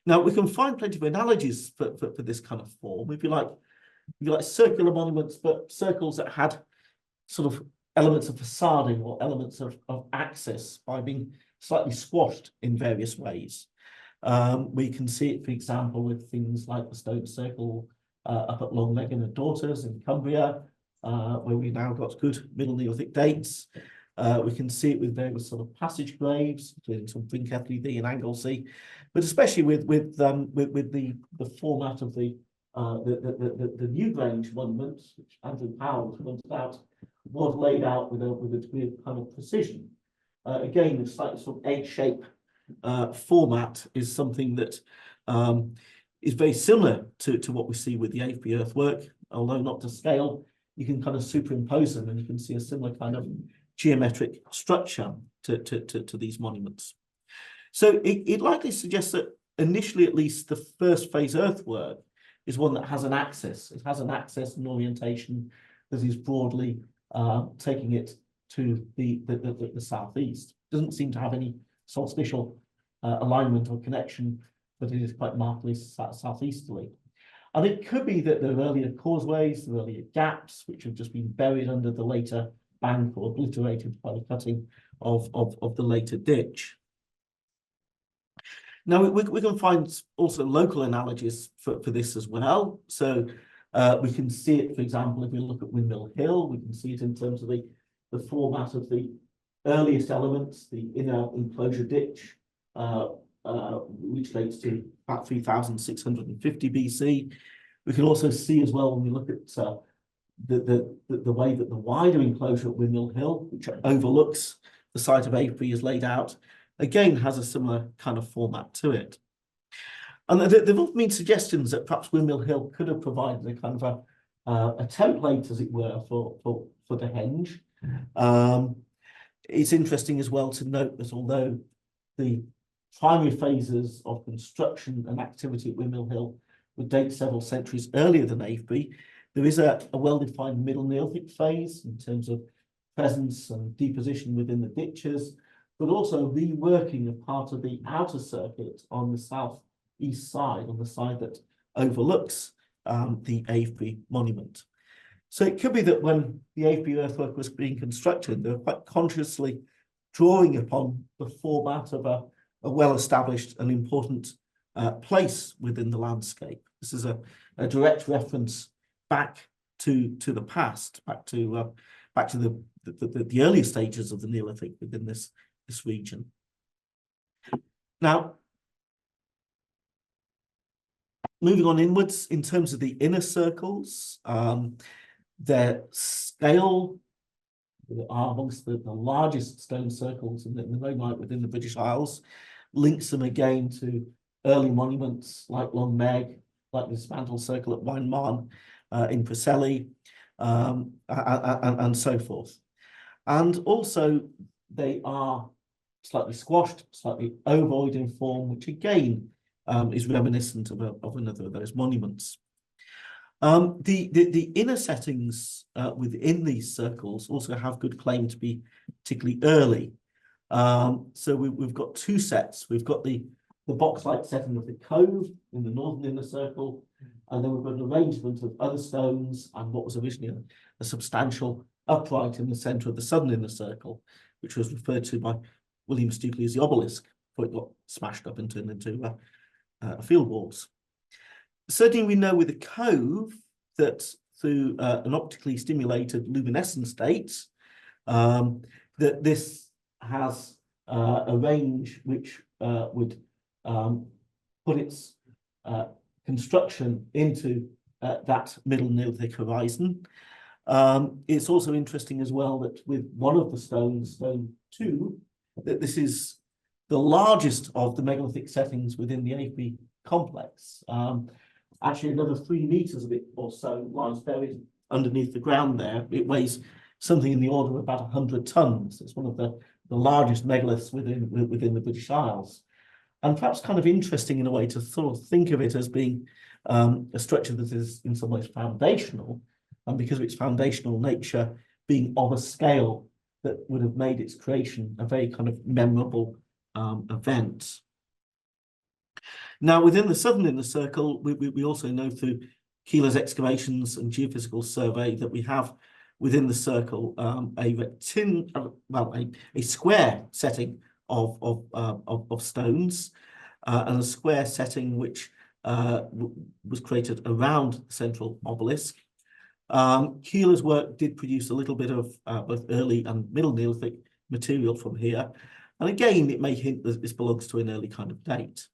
Now we can find plenty of analogies for this kind of form. If you like circular monuments, but circles that had sort of elements of facading or elements of access by being slightly squashed in various ways. We can see it, for example, with things like the stone circle up at Long Megan and Daughters in Cumbria, where we now got good Middle Neolithic dates. We can see it with various sort of passage graves, including some Brinkley in Anglesey, but especially with the format of the Newgrange monument, which Andrew Powell pointed out, was laid out with a degree of kind of precision. Again, the slightly sort of egg-shape format is something that is very similar to what we see with the Avebury earthwork, although not to scale. You can kind of superimpose them, and you can see a similar kind of geometric structure to these monuments. So it likely suggests that initially, at least, the first phase earthwork is one that has an axis. It has an axis and orientation that is broadly taking it to the southeast. Doesn't seem to have any solstitial alignment or connection, but it is quite markedly southeasterly. And it could be that there are earlier causeways, there are earlier gaps, which have just been buried under the later bank or obliterated by the cutting of the later ditch. Now, we can find also local analogies for this as well. So we can see it, for example, if we look at Windmill Hill, we can see it in terms of the format of the earliest elements, the inner enclosure ditch, which dates to about 3650 BC. We can also see as well when we look at the way that the wider enclosure at Windmill Hill, which overlooks the site of Avebury, is laid out, again has a similar kind of format to it. And there've often been suggestions that perhaps Windmill Hill could have provided a kind of a template, as it were, for the Henge. It's interesting as well to note that although the primary phases of construction and activity at Windmill Hill would date several centuries earlier than Avebury, there is a well-defined Middle Neolithic phase in terms of presence and deposition within the ditches, but also reworking of part of the outer circuit on the southeast side, on the side that overlooks the Avebury monument. So it could be that when the Avebury earthwork was being constructed, they were quite consciously drawing upon the format of a well-established and important place within the landscape. This is a direct reference back to the past, back to the earlier stages of the Neolithic within this region. Now, moving on inwards, in terms of the inner circles, their scale are amongst the largest stone circles in the known right within the British Isles, links them again to early monuments like Long Meg, like the Dismantled Circle at Weinmarn in Preseli, and so forth. And also they are slightly squashed, slightly ovoid in form, which again is reminiscent of another of those monuments. The inner settings within these circles also have good claim to be particularly early. So we've got two sets. We've got the box-like setting of the Cove in the northern inner circle, and then we've got an arrangement of other stones and what was originally a substantial upright in the centre of the southern inner circle, which was referred to by William Stukely as the obelisk, before it got smashed up and turned into field walls. Certainly we know with the Cove that through an optically stimulated luminescence date, that this has a range which would put its construction into that Middle Neolithic horizon. It's also interesting as well that with one of the stones, stone 2, that this is the largest of the megalithic settings within the Avebury complex. actually another 3 meters of it or so lies buried underneath the ground there. It weighs something in the order of about 100 tons. It's one of the largest megaliths within the British Isles. And perhaps kind of interesting in a way to sort of think of it as being a structure that is in some ways foundational, and because of its foundational nature, being of a scale that would have made its creation a very kind of memorable event. Now, within the southern inner circle, we also know through Keeler's excavations and geophysical survey that we have within the circle a square setting of stones and a square setting which was created around the central obelisk. Keeler's work did produce a little bit of both early and middle Neolithic material from here. And again, it may hint that this belongs to an early kind of date.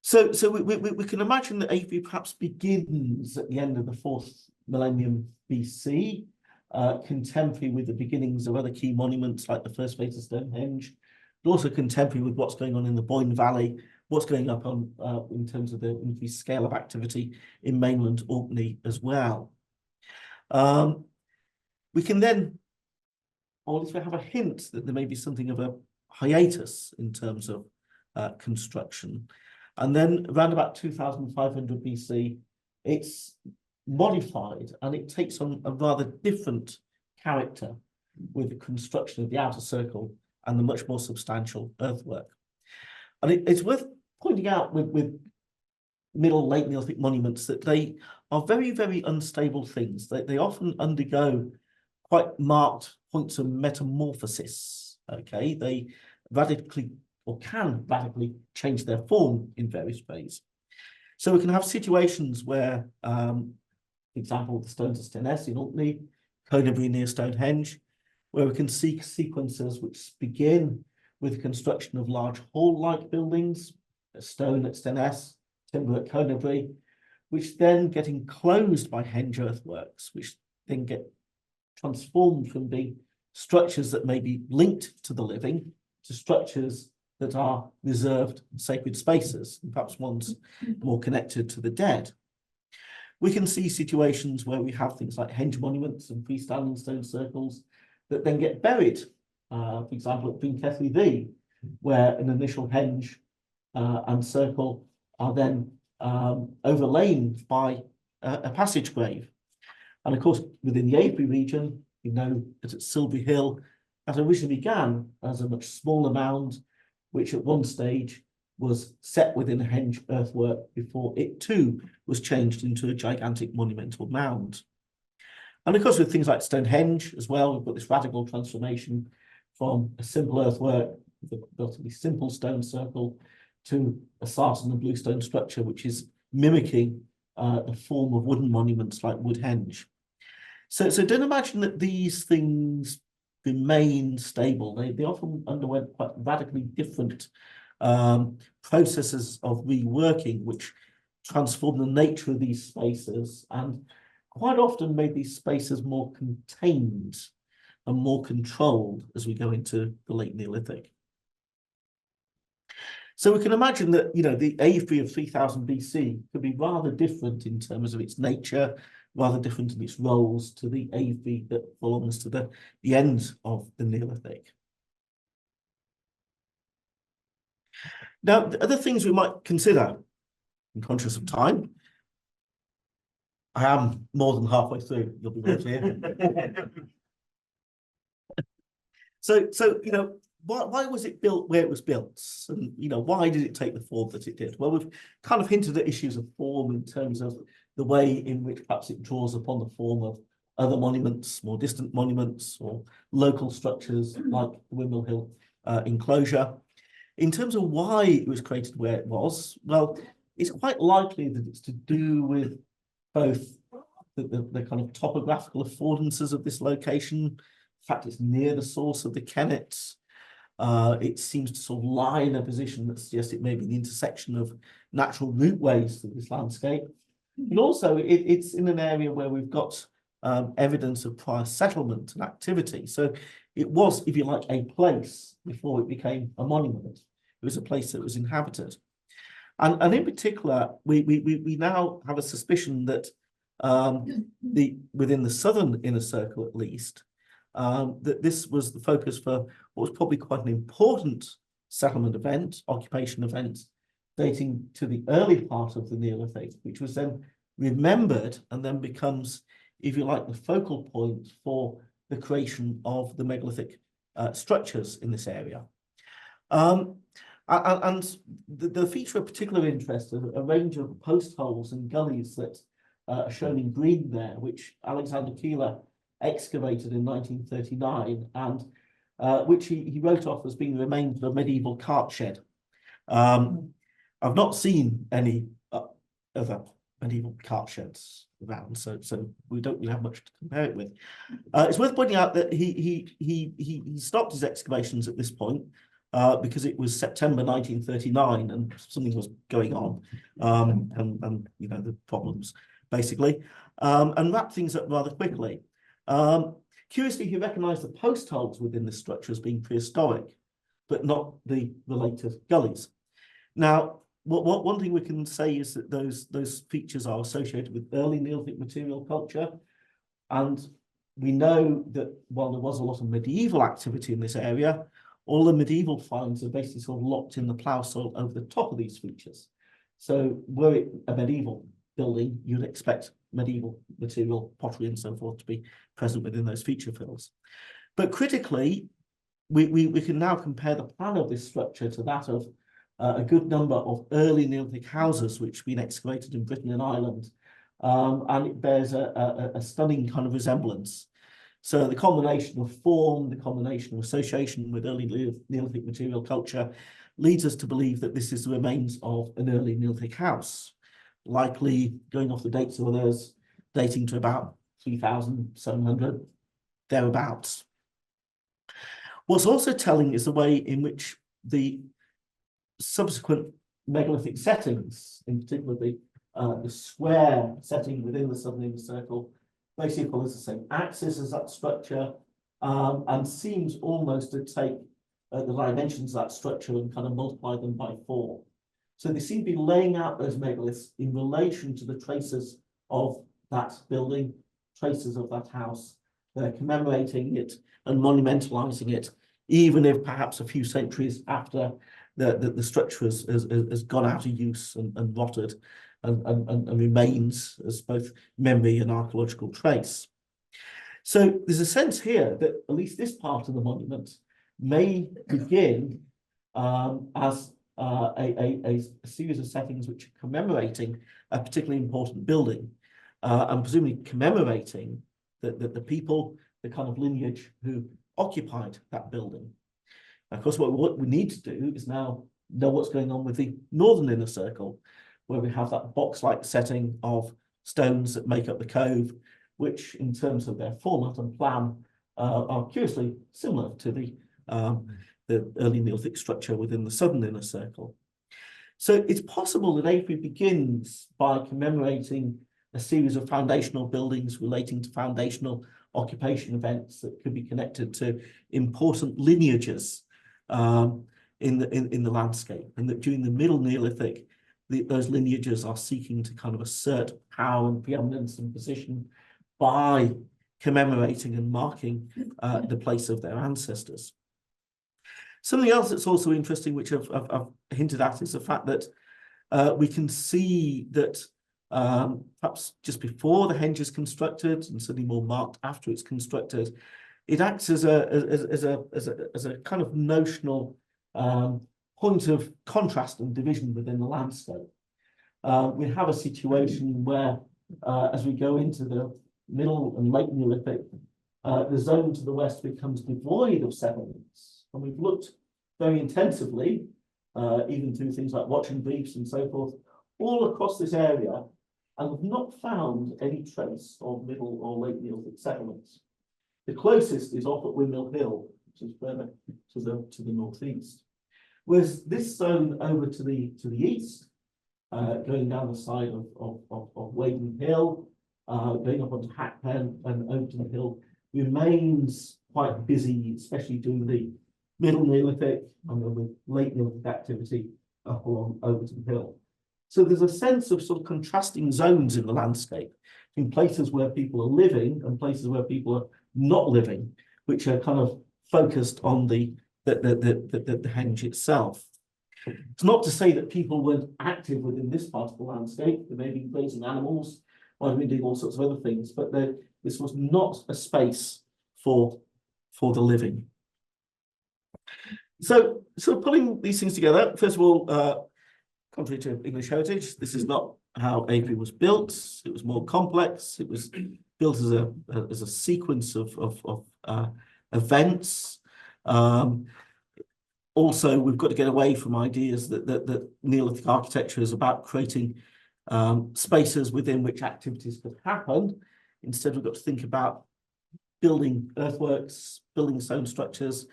So we can imagine that Avebury perhaps begins at the end of the 4th millennium BC, contemporary with the beginnings of other key monuments like the first phase of Stonehenge, but also contemporary with what's going on in the Boyne Valley, what's going up on in terms of the increased scale of activity in mainland Orkney as well. We can then, or at least we have a hint that there may be something of a hiatus in terms of construction. And then around about 2500 BC, it's modified and it takes on a rather different character with the construction of the outer circle and the much more substantial earthwork. And it's worth pointing out with middle late Neolithic monuments that they are very, very unstable things. They often undergo quite marked points of metamorphosis. Okay, they radically or can radically change their form in various ways. So we can have situations where, for example, the stones of Stonehenge in Orkney, Conebury near Stonehenge, where we can see sequences which begin with the construction of large hall-like buildings, a stone at Stonehenge, timber at Conebury, which then get enclosed by henge earthworks, which then get transformed from being structures that may be linked to the living to structures that are reserved sacred spaces, and perhaps ones more connected to the dead. We can see situations where we have things like henge monuments and freestanding stone circles that then get buried. For example, at Beankethley Thee, where an initial henge and circle are then overlain by a passage grave. And of course, within the Avebury region, we know that at Silbury Hill, that originally began as a much smaller mound, which at one stage was set within a henge earthwork before it too was changed into a gigantic monumental mound. And of course, with things like Stonehenge as well, we've got this radical transformation from a simple earthwork, with a relatively simple stone circle, to a sarsen and bluestone structure, which is mimicking the form of wooden monuments like Woodhenge. So don't imagine that these things remain stable. They often underwent quite radically different processes of reworking, which transformed the nature of these spaces and quite often made these spaces more contained and more controlled as we go into the late Neolithic. So we can imagine that, you know, the Avebury of 3000 BC could be rather different in terms of its nature, rather different in its roles to the Avebury that belongs to the end of the Neolithic. Now, the other things we might consider, I'm conscious of time. I am more than halfway through, you'll be right here. So you know, why was it built where it was built? And, you know, why did it take the form that it did? Well, we've kind of hinted at issues of form in terms of the way in which perhaps it draws upon the form of other monuments, more distant monuments, or local structures like the Windmill Hill enclosure. In terms of why it was created where it was, well, it's quite likely that it's to do with both the kind of topographical affordances of this location. In fact, it's near the source of the Kennet. It seems to sort of lie in a position that suggests it may be the intersection of natural routeways through this landscape. But also, it's in an area where we've got evidence of prior settlement and activity. So it was, if you like, a place before it became a monument. It was a place that was inhabited. And in particular, we now have a suspicion that within the southern inner circle at least, that this was the focus for what was probably quite an important settlement event, occupation event, dating to the early part of the Neolithic, which was then remembered and then becomes, if you like, the focal point for the creation of the megalithic structures in this area. And the feature of particular interest are a range of post holes and gullies that are shown in green there, which Alexander Keeler excavated in 1939 and which he wrote off as being the remains of a medieval cart shed. I've not seen any other medieval cart sheds around, so we don't really have much to compare it with. It's worth pointing out that he stopped his excavations at this point because it was September 1939 and something was going on, and you know, the problems basically, and wrapped things up rather quickly. Curiously, he recognised the post holes within this structure as being prehistoric, but not the later gullies. Now, one thing we can say is that those features are associated with early Neolithic material culture, and we know that while there was a lot of medieval activity in this area, all the medieval finds are basically sort of locked in the plough soil over the top of these features. So were it a medieval building, you'd expect medieval material, pottery and so forth to be present within those feature fills. But critically, we can now compare the plan of this structure to that of a good number of early Neolithic houses which have been excavated in Britain and Ireland, and it bears a stunning kind of resemblance. So the combination of form, the combination of association with early Neolithic material culture leads us to believe that this is the remains of an early Neolithic house, likely going off the dates of others, dating to about 3,700, thereabouts. What's also telling is the way in which the subsequent megalithic settings, in particular the square setting within the southern inner circle, basically follows the same axis as that structure, and seems almost to take the dimensions of that structure and kind of multiply them by 4. So they seem to be laying out those megaliths in relation to the traces of that building, traces of that house. They're commemorating it and monumentalizing it, even if perhaps a few centuries after the structure has gone out of use and rotted and remains as both memory and archaeological trace. So there's a sense here that at least this part of the monument may begin as a series of settings which are commemorating a particularly important building, and presumably commemorating the people, the kind of lineage who occupied that building. Of course, what we need to do is now know what's going on with the northern inner circle, where we have that box-like setting of stones that make up the cove, which in terms of their format and plan are curiously similar to the early Neolithic structure within the southern inner circle. So it's possible that Avebury begins by commemorating a series of foundational buildings relating to foundational occupation events that could be connected to important lineages in the landscape, and that during the Middle Neolithic, those lineages are seeking to kind of assert power and preeminence and position by commemorating and marking the place of their ancestors. Something else that's also interesting, which I've hinted at, is the fact that we can see that perhaps just before the henge is constructed, and certainly more marked after it's constructed, it acts as a kind of notional point of contrast and division within the landscape. We have a situation where, as we go into the Middle and Late Neolithic, the zone to the west becomes devoid of settlements, and we've looked very intensively, even through things like watching briefs and so forth, all across this area, and have not found any trace of Middle or Late Neolithic settlements. The closest is off at Windmill Hill, which is further to the northeast. Whereas this zone over to the east, going down the side of Wading Hill, going up onto Hackpen and over to the hill, remains quite busy, especially during the Middle Neolithic and the Late Neolithic activity up along over to the hill. So there's a sense of sort of contrasting zones in the landscape, in places where people are living and places where people are not living, which are kind of focused on the henge itself. It's not to say that people weren't active within this part of the landscape. They may be grazing animals, might have been doing all sorts of other things, but this was not a space for the living. So putting these things together, first of all, contrary to English heritage, this is not how Avebury was built. It was more complex. It was built as a sequence of events. Also, we've got to get away from ideas that Neolithic architecture is about creating spaces within which activities could happen. Instead, we've got to think about building earthworks, building stone structures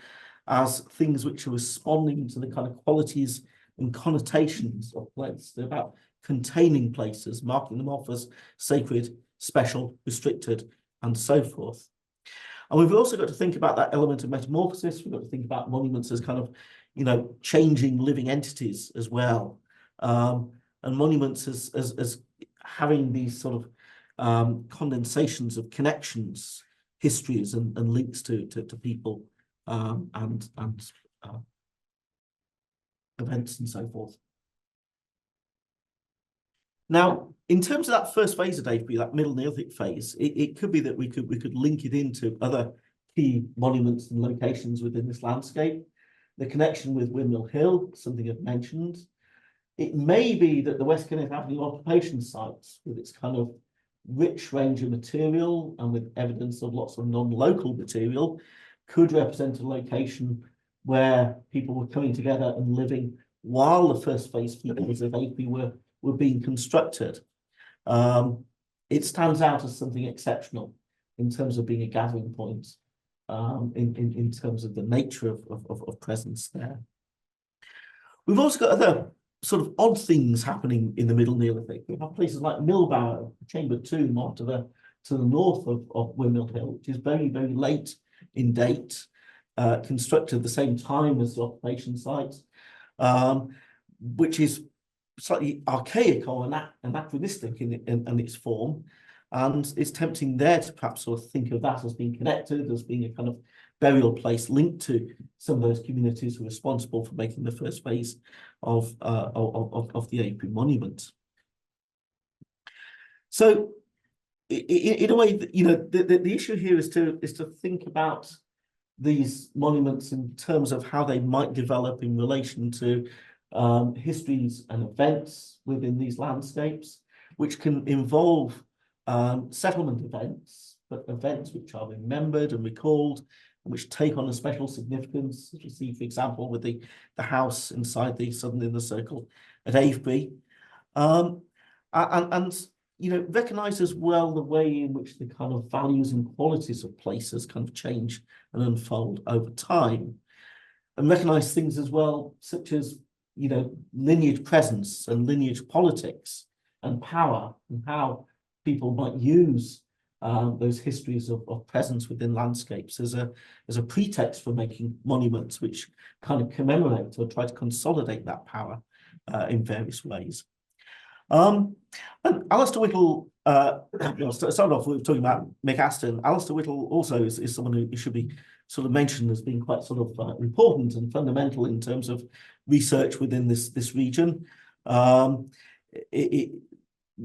as things which are responding to the kind of qualities and connotations of place. They're about containing places, marking them off as sacred, special, restricted, and so forth. And we've also got to think about that element of metamorphosis. We've got to think about monuments as kind of, changing living entities as well. And monuments as having these sort of condensations of connections, histories, and links to people and events and so forth. Now, in terms of that first phase of Avebury, that middle Neolithic phase, it could be that we could link it into other key monuments and locations within this landscape. The connection with Windmill Hill, something I've mentioned. It may be that the West Kennet Avenue occupation sites, with its kind of rich range of material and with evidence of lots of non-local material, could represent a location where people were coming together and living while the first phase features of Avebury were being constructed. It stands out as something exceptional in terms of being a gathering point, in terms of the nature of presence there. We've also got other sort of odd things happening in the Middle Neolithic. We have places like Millbower, Chamber Tomb, off to the north of Windmill Hill, which is very, very late in date, constructed at the same time as the occupation site, which is slightly archaic or anachronistic in its form, and it's tempting there to perhaps sort of think of that as being connected, as being a kind of burial place linked to some of those communities who are responsible for making the first phase of the Avebury monument. So, in a way, the issue here is to think about these monuments in terms of how they might develop in relation to histories and events within these landscapes, which can involve settlement events, but events which are remembered and recalled, and which take on a special significance, as you see, for example, with the house inside the southern inner circle at Avebury, and recognise as well the way in which the kind of values and qualities of places kind of change and unfold over time, and recognise things as well, such as lineage presence and lineage politics and power, and how people might use those histories of presence within landscapes as a pretext for making monuments which kind of commemorate or try to consolidate that power in various ways. And Alistair Whittle, start off with talking about Mick Aston. Alistair Whittle also is someone who should be sort of mentioned as being quite sort of important and fundamental in terms of research within this region.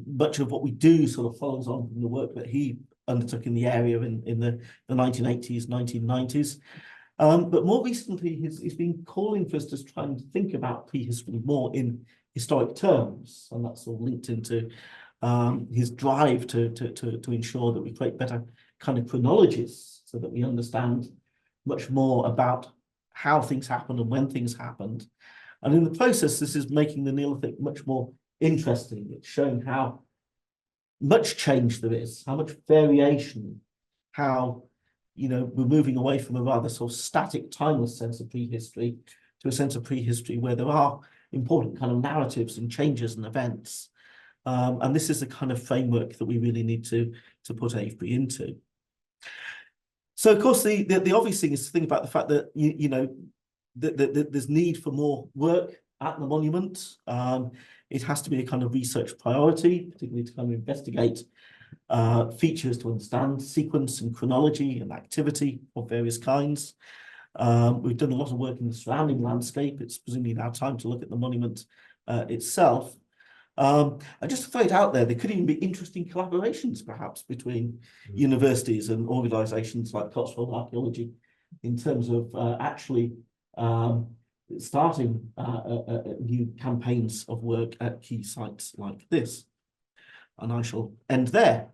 Much of what we do sort of follows on from the work that he undertook in the area in the 1980s, 1990s. But more recently, he's been calling for us to try and think about prehistory more in historic terms, and that's all linked into his drive to ensure that we create better kind of chronologies so that we understand much more about how things happened and when things happened. And in the process, this is making the Neolithic much more interesting. It's showing how much change there is, how much variation, how we're moving away from a rather sort of static, timeless sense of prehistory to a sense of prehistory where there are important kind of narratives and changes and events. And this is the kind of framework that we really need to put Avebury into. So, of course, the obvious thing is to think about the fact that, that there's need for more work at the monument. it has to be a kind of research priority, particularly to kind of investigate features to understand sequence and chronology and activity of various kinds. We've done a lot of work in the surrounding landscape. It's presumably now time to look at the monument itself. And just to throw it out there could even be interesting collaborations, perhaps, between universities and organisations like Cotswold Archaeology in terms of actually starting new campaigns of work at key sites like this. And I shall end there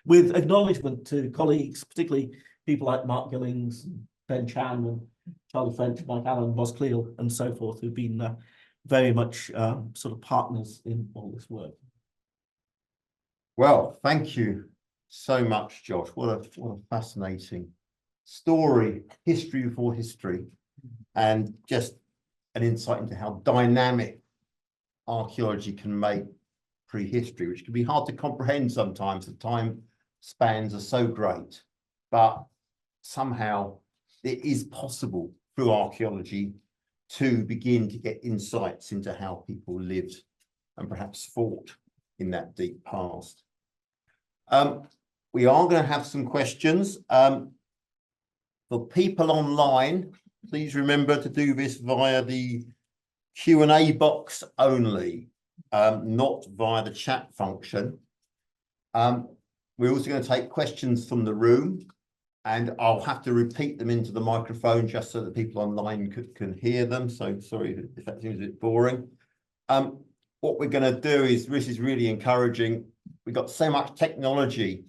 with acknowledgement to colleagues, particularly people like Mark Gillings, Ben Chan, and Charlie French, Mike Allen, Ross Cleal, and so forth, who've been very much sort of partners in all this work. Well, thank you so much, Josh. What a fascinating story, history before history, and just an insight into how dynamic archaeology can make prehistory, which can be hard to comprehend sometimes. The time spans are so great, but somehow it is possible through archaeology to begin to get insights into how people lived and perhaps fought in that deep past. We are going to have some questions. For people online, please remember to do this via the Q&A box only, not via the chat function. We're also going to take questions from the room, and I'll have to repeat them into the microphone just so that people online can hear them. So sorry if that seems a bit boring. What we're going to do is, this is really encouraging. We've got so much technology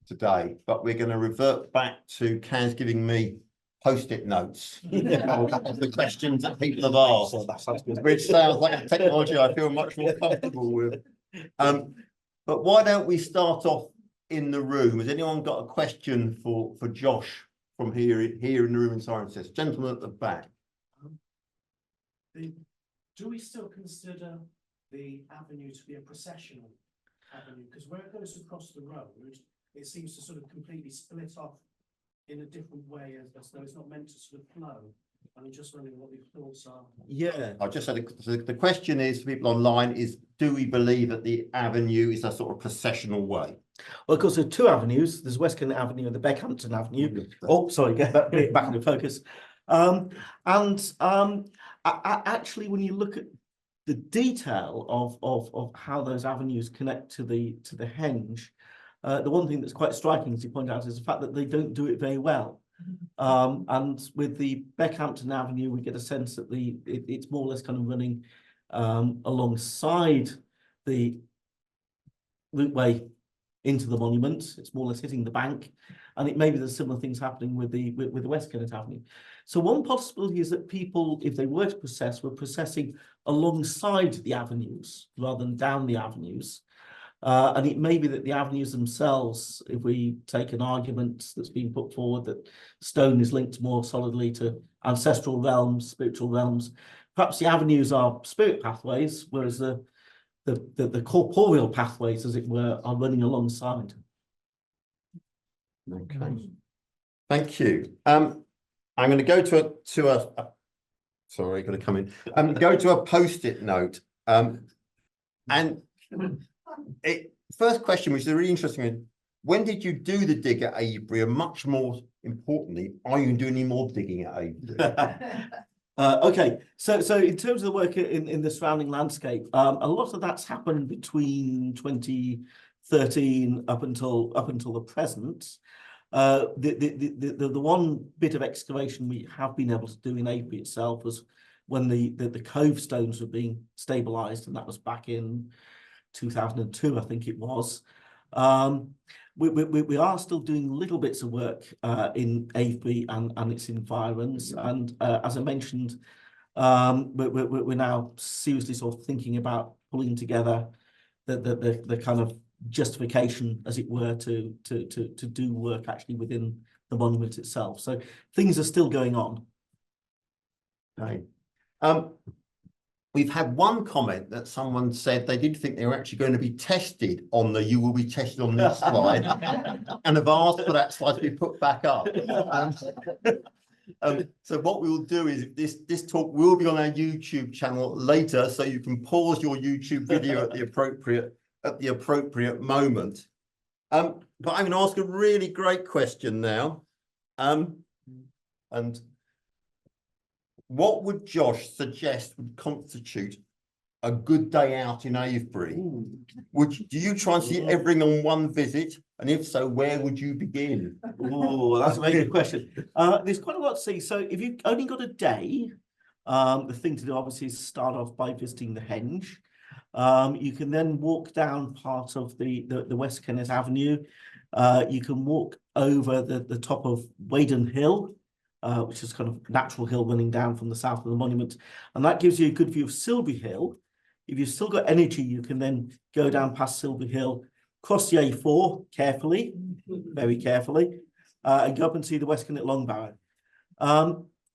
today, but we're going to revert back to Kaz giving me post-it notes of the questions that people have asked, which sounds like a technology I feel much more comfortable with. But why don't we start off in the room? Has anyone got a question for Josh from here in the room in Cirencester? Gentleman at the back. Do we still consider the avenue to be a processional avenue? Because where it goes across the road, it seems to sort of completely split off in a different way, as though it's not meant to sort of flow. I'm just wondering what your thoughts are. Yeah, I just said the question is, for people online, is do we believe that the avenue is a sort of processional way? Well, of course, there are two avenues. There's West Kennet Avenue and the Beckhampton Avenue. Oh, sorry, get back into focus. Actually, when you look at the detail of how those avenues connect to the Henge, the one thing that's quite striking, as you point out, is the fact that they don't do it very well. And with the Beckhampton Avenue, we get a sense that it's more or less kind of running alongside the routeway into the monument. It's more or less hitting the bank, and it may be there's similar things happening with the West Kennet Avenue. So one possibility is that people, if they were to process, were processing alongside the avenues rather than down the avenues. And it may be that the avenues themselves, if we take an argument that's been put forward that stone is linked more solidly to ancestral realms, spiritual realms, perhaps the avenues are spirit pathways, whereas the corporeal pathways, as it were, are running alongside. Okay, thank you. I'm going to go to a sorry, going to come in. Go to a post-it note. And first question, which is really interesting. When did you do the dig at Avebury? And much more importantly, are you doing any more digging at Avebury? Okay, so in terms of the work in the surrounding landscape, a lot of that's happened between 2013 up until the present. The one bit of excavation we have been able to do in Avebury itself was when the Cove stones were being stabilised, and that was back in 2002, I think it was. We are still doing little bits of work in Avebury and its environs, and as I mentioned, we're now seriously sort of thinking about pulling together the kind of justification, as it were, to do work actually within the monument itself. So things are still going on. Okay. We've had one comment that someone said they did think they were actually going to be tested on the "you will be tested on this" slide, and have asked for that slide to be put back up. So what we will do is this talk will be on our YouTube channel later, so you can pause your YouTube video at the appropriate moment. But I'm going to ask a really great question now. And what would Josh suggest would constitute a good day out in Avebury? Do you try and see everything on one visit? And if so, where would you begin? Oh, that's a very good question. There's quite a lot to see. So if you've only got a day, the thing to do obviously is start off by visiting the Henge. You can then walk down part of the West Kennet Avenue. You can walk over the top of Wadden Hill, which is kind of natural hill running down from the south of the monument. And that gives you a good view of Silby Hill. If you've still got energy, you can then go down past Silby Hill, cross the A4 carefully, very carefully, and go up and see the West Kennet Long Barrow.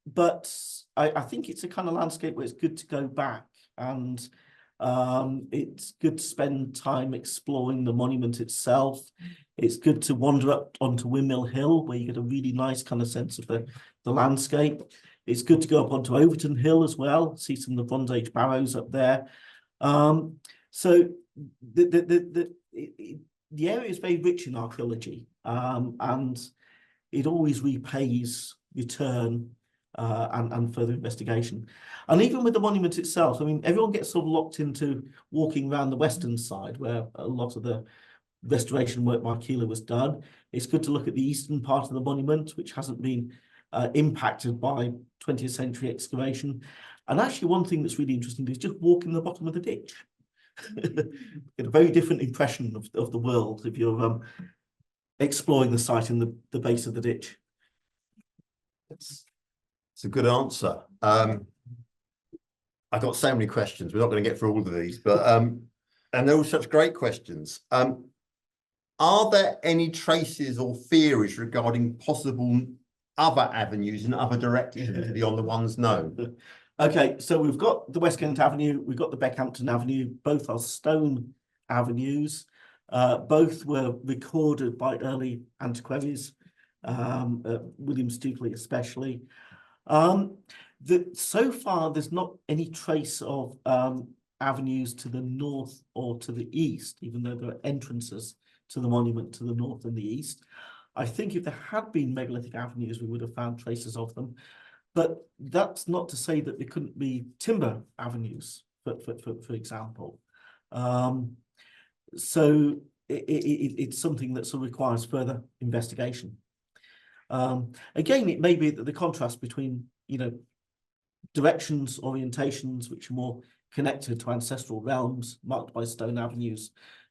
But I think it's a kind of landscape where it's good to go back, and it's good to spend time exploring the monument itself. It's good to wander up onto Windmill Hill, where you get a really nice kind of sense of the landscape. It's good to go up onto Overton Hill as well, see some of the Bronze Age barrows up there. So the area is very rich in archaeology, and it always repays return and further investigation. And even with the monument itself, I mean, everyone gets sort of locked into walking around the western side, where a lot of the restoration work by Keeler was done. It's good to look at the eastern part of the monument, which hasn't been impacted by 20th century excavation. And actually, one thing that's really interesting is just walking the bottom of the ditch. Get a very different impression of the world if you're exploring the site in the base of the ditch. It's a good answer. I've got so many questions. We're not going to get through all of these, but and they're all such great questions. Are there any traces or theories regarding possible other avenues in other directions beyond the ones known? Okay, so we've got the West Kennet Avenue, we've got the Beckhampton Avenue, both are stone avenues. Both were recorded by early antiquaries, William Stukeley especially. So far, there's not any trace of avenues to the north or to the east, even though there are entrances to the monument to the north and the east. I think if there had been megalithic avenues, we would have found traces of them. But that's not to say that there couldn't be timber avenues, for example. So it's something that sort of requires further investigation. Again, it may be that the contrast between, directions, orientations, which are more connected to ancestral realms marked by stone avenues,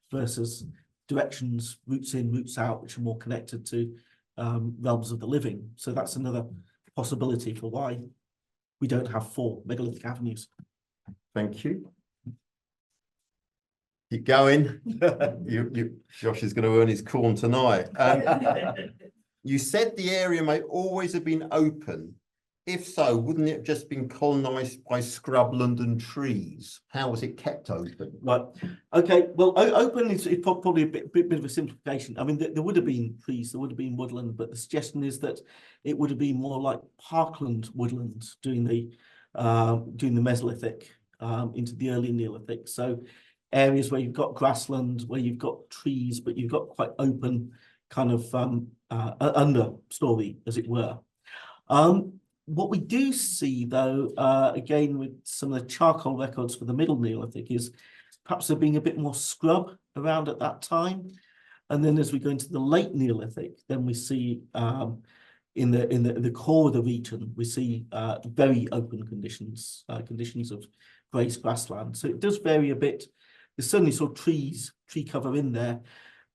versus directions, routes in, routes out, which are more connected to realms of the living. So that's another possibility for why we don't have 4 megalithic avenues. Thank you. Keep going. Josh is going to earn his corn tonight. You said the area may always have been open. If so, wouldn't it have just been colonised by scrubland and trees? How was it kept open? Right. Okay. Well, open is probably a bit of a simplification. I mean, there would have been trees, there would have been woodland, but the suggestion is that it would have been more like parkland woodland during the Mesolithic into the early Neolithic. So areas where you've got grassland, where you've got trees, but you've got quite open kind of understory, as it were. What we do see, though, again, with some of the charcoal records for the Middle Neolithic, is perhaps there being a bit more scrub around at that time. And then as we go into the late Neolithic, then we see in the core of the region, we see very open conditions, conditions of grazed grassland. So it does vary a bit. There's certainly sort of tree cover in there,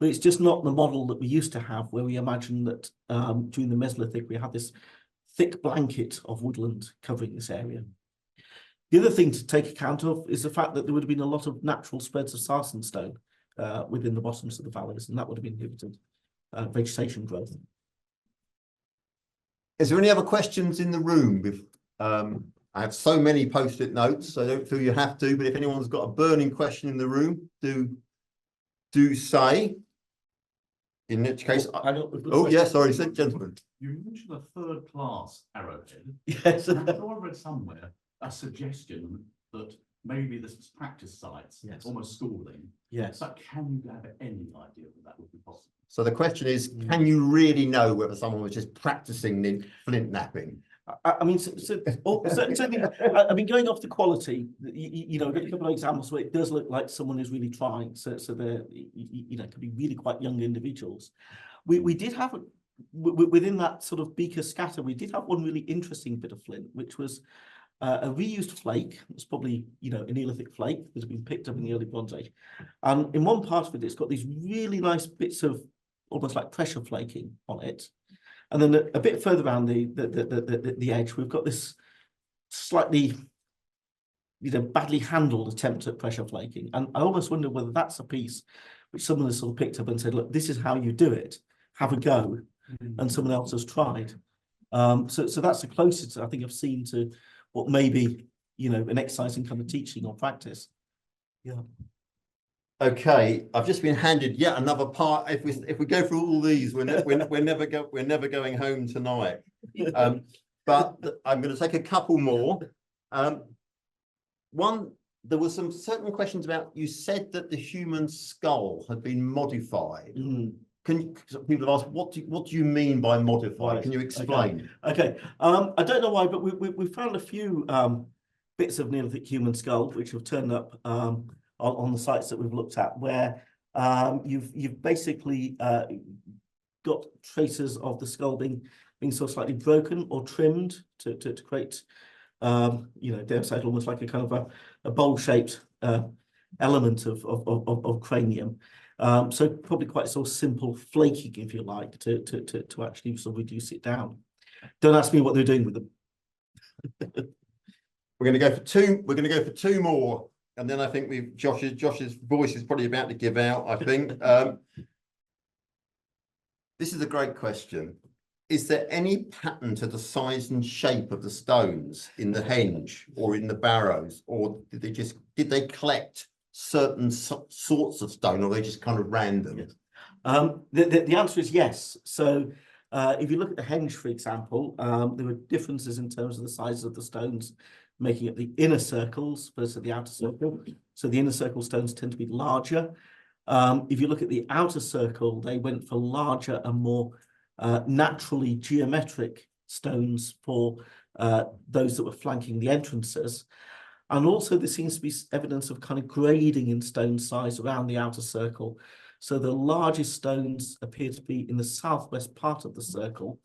but it's just not the model that we used to have, where we imagine that during the Mesolithic, we had this thick blanket of woodland covering this area. The other thing to take account of is the fact that there would have been a lot of natural spreads of sarsen stone within the bottoms of the valleys, and that would have inhibited vegetation growth. Is there any other questions in the room? I have so many post-it notes, so I don't feel you have to, but if anyone's got a burning question in the room, do say. In which case, I don't. oh, yeah, sorry, gentlemen. You mentioned a third class arrowhead. Yes. And I'm sure I read somewhere a suggestion that maybe this was practice sites, Yes. almost schooling. Yes. But can you have any idea that that would be possible? So the question is, can you really know whether someone was just practicing the flint napping? I mean, I mean, going off the quality, you know, a couple of examples where it does look like someone is really trying. So they're, you know, could be really quite young individuals. We did have within that sort of beaker scatter, we did have one really interesting bit of flint, which was a reused flake. It's probably, you know, a Neolithic flake that had been picked up in the early Bronze Age. And in one part of it, it's got these really nice bits of almost like pressure flaking on it. And then a bit further around the edge, we've got this slightly, you know, badly handled attempt at pressure flaking. And I almost wonder whether that's a piece which someone has sort of picked up and said, look, this is how you do it. Have a go. And someone else has tried. So that's the closest I think I've seen to what may be, you know, an exercising kind of teaching or practice. Yeah. Okay, I've just been handed yet another part. If we go through all these, we're never going home tonight. But I'm going to take a couple more. One, there were some certain questions about. You said that the human skull had been modified. People have asked, what do you mean by modified? Right. Can you explain? Okay. I don't know why, but we found a few bits of Neolithic human skull which have turned up on the sites that we've looked at, where you've basically got traces of the skull being sort of slightly broken or trimmed to create, you know, dare I say, almost like a kind of a bowl-shaped element of cranium. So probably quite sort of simple flaking, if you like, to actually sort of reduce it down. Don't ask me what they're doing with them. We're going to go for two. We're going to go for two more, and then I think Josh's voice is probably about to give out. I think this is a great question. Is there any pattern to the size and shape of the stones in the henge or in the barrows, or did they collect certain sorts of stone, or are they just kind of random? Yes. The answer is yes. So if you look at the henge, for example, there were differences in terms of the size of the stones making up the inner circles versus the outer circle. So the inner circle stones tend to be larger. If you look at the outer circle, they went for larger and more naturally geometric stones for those that were flanking the entrances. And also there seems to be evidence of kind of grading in stone size around the outer circle. So the largest stones appear to be in the southwest part of the circle.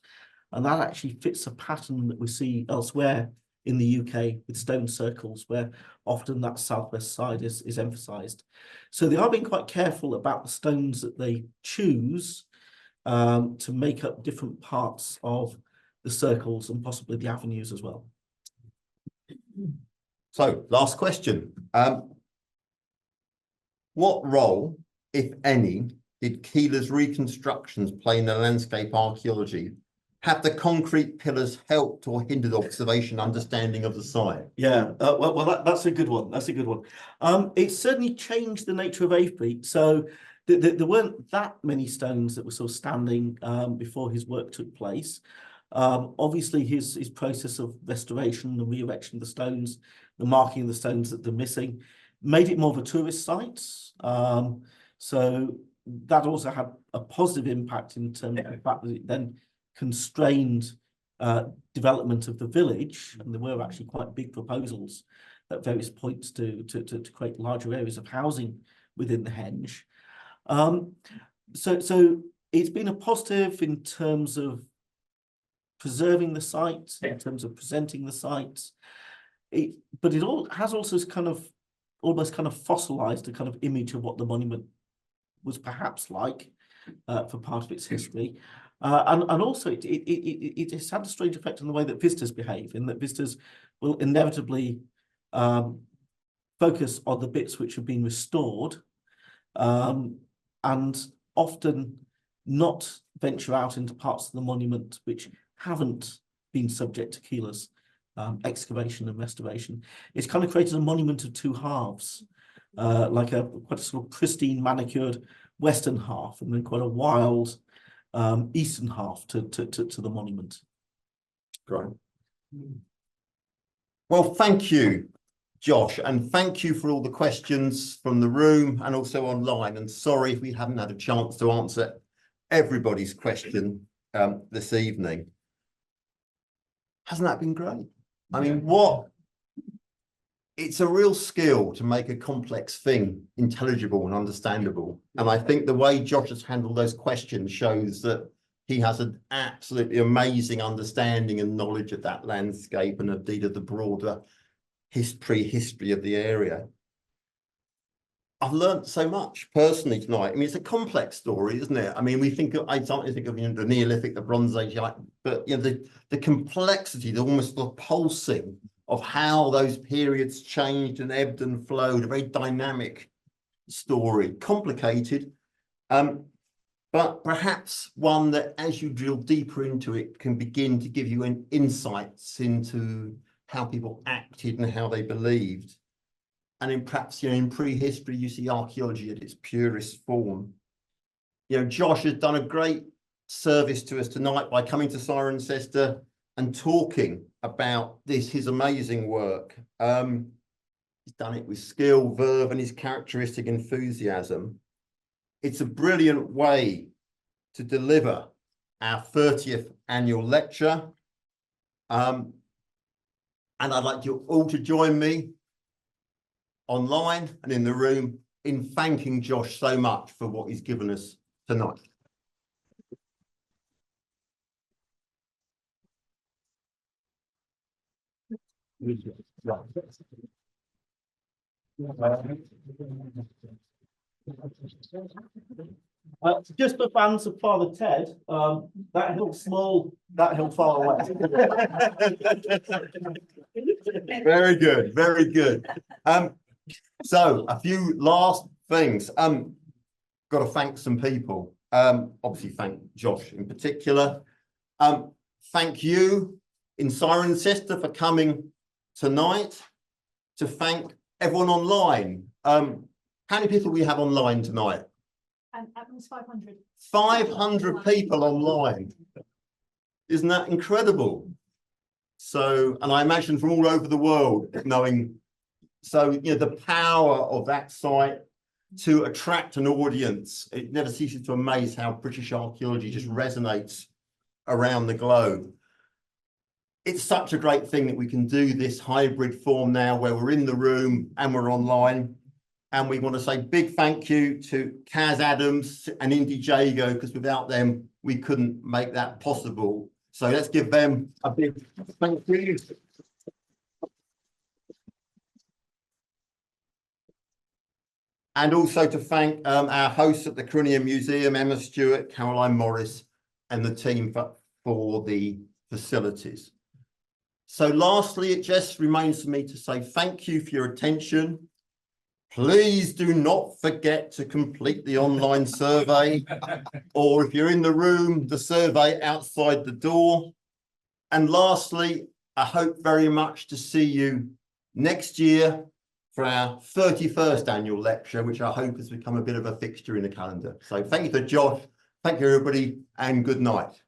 And that actually fits a pattern that we see elsewhere in the UK with stone circles, where often that southwest side is emphasized. So they are being quite careful about the stones that they choose to make up different parts of the circles and possibly the avenues as well. So, last question. What role, if any, did Keeler's reconstructions play in the landscape archaeology? Have the concrete pillars helped or hindered observation understanding of the site? Yeah, that's a good one. That's a good one. It certainly changed the nature of Avebury. So there weren't that many stones that were sort of standing before his work took place. Obviously, his process of restoration and re-erection of the stones, the marking of the stones that they're missing, made it more of a tourist site. So that also had a positive impact in terms of the fact that it then constrained development of the village, and there were actually quite big proposals at various points to create larger areas of housing within the henge. So it's been a positive in terms of preserving the site, in terms of presenting the site. But it has also kind of almost kind of fossilized a kind of image of what the monument was perhaps like for part of its history. And also it has had a strange effect on the way that visitors behave, in that visitors will inevitably focus on the bits which have been restored and often not venture out into parts of the monument which haven't been subject to Keeler's excavation and restoration. It's kind of created a monument of two halves, like quite a sort of pristine, manicured western half, and then quite a wild eastern half to the monument. Great. Well, thank you, Josh, and thank you for all the questions from the room and also online. And sorry if we haven't had a chance to answer everybody's question this evening. Hasn't that been great? I mean, it's a real skill to make a complex thing intelligible and understandable. And I think the way Josh has handled those questions shows that he has an absolutely amazing understanding and knowledge of that landscape and indeed of the broader history of the area. I've learned so much personally tonight. I mean, it's a complex story, isn't it? I mean, I sometimes think of the Neolithic, the Bronze Age, but the complexity, almost the pulsing of how those periods changed and ebbed and flowed, a very dynamic story, complicated, but perhaps one that as you drill deeper into it can begin to give you insights into how people acted and how they believed. And perhaps in prehistory, you see archaeology at its purest form. Josh has done a great service to us tonight by coming to Cirencester and talking about his amazing work. He's done it with skill, verve, and his characteristic enthusiasm. It's a brilliant way to deliver our 30th annual lecture. And I'd like you all to join me online and in the room in thanking Josh so much for what he's given us tonight. Just for fans of Father Ted, that hill small, that hill far away. Very good, very good. So a few last things. Got to thank some people. Obviously thank Josh in particular. Thank you in Cirencester for coming tonight. To thank everyone online. How many people we have online tonight? At least 500. 500 people online. Isn't that incredible? So, and I imagine from all over the world, knowing, so, the power of that site to attract an audience. It never ceases to amaze how British archaeology just resonates around the globe. It's such a great thing that we can do this hybrid form now where we're in the room and we're online. And we want to say big thank you to Kaz Adams and Indy Jago, because without them, we couldn't make that possible. So let's give them a big thank you. And also to thank our hosts at the Crinean Museum, Emma Stewart, Caroline Morris, and the team for the facilities. So lastly, it just remains for me to say thank you for your attention. Please do not forget to complete the online survey, or if you're in the room, the survey outside the door. And lastly, I hope very much to see you next year for our 31st annual lecture, which I hope has become a bit of a fixture in the calendar. So thank you to Josh, thank you everybody, and good night.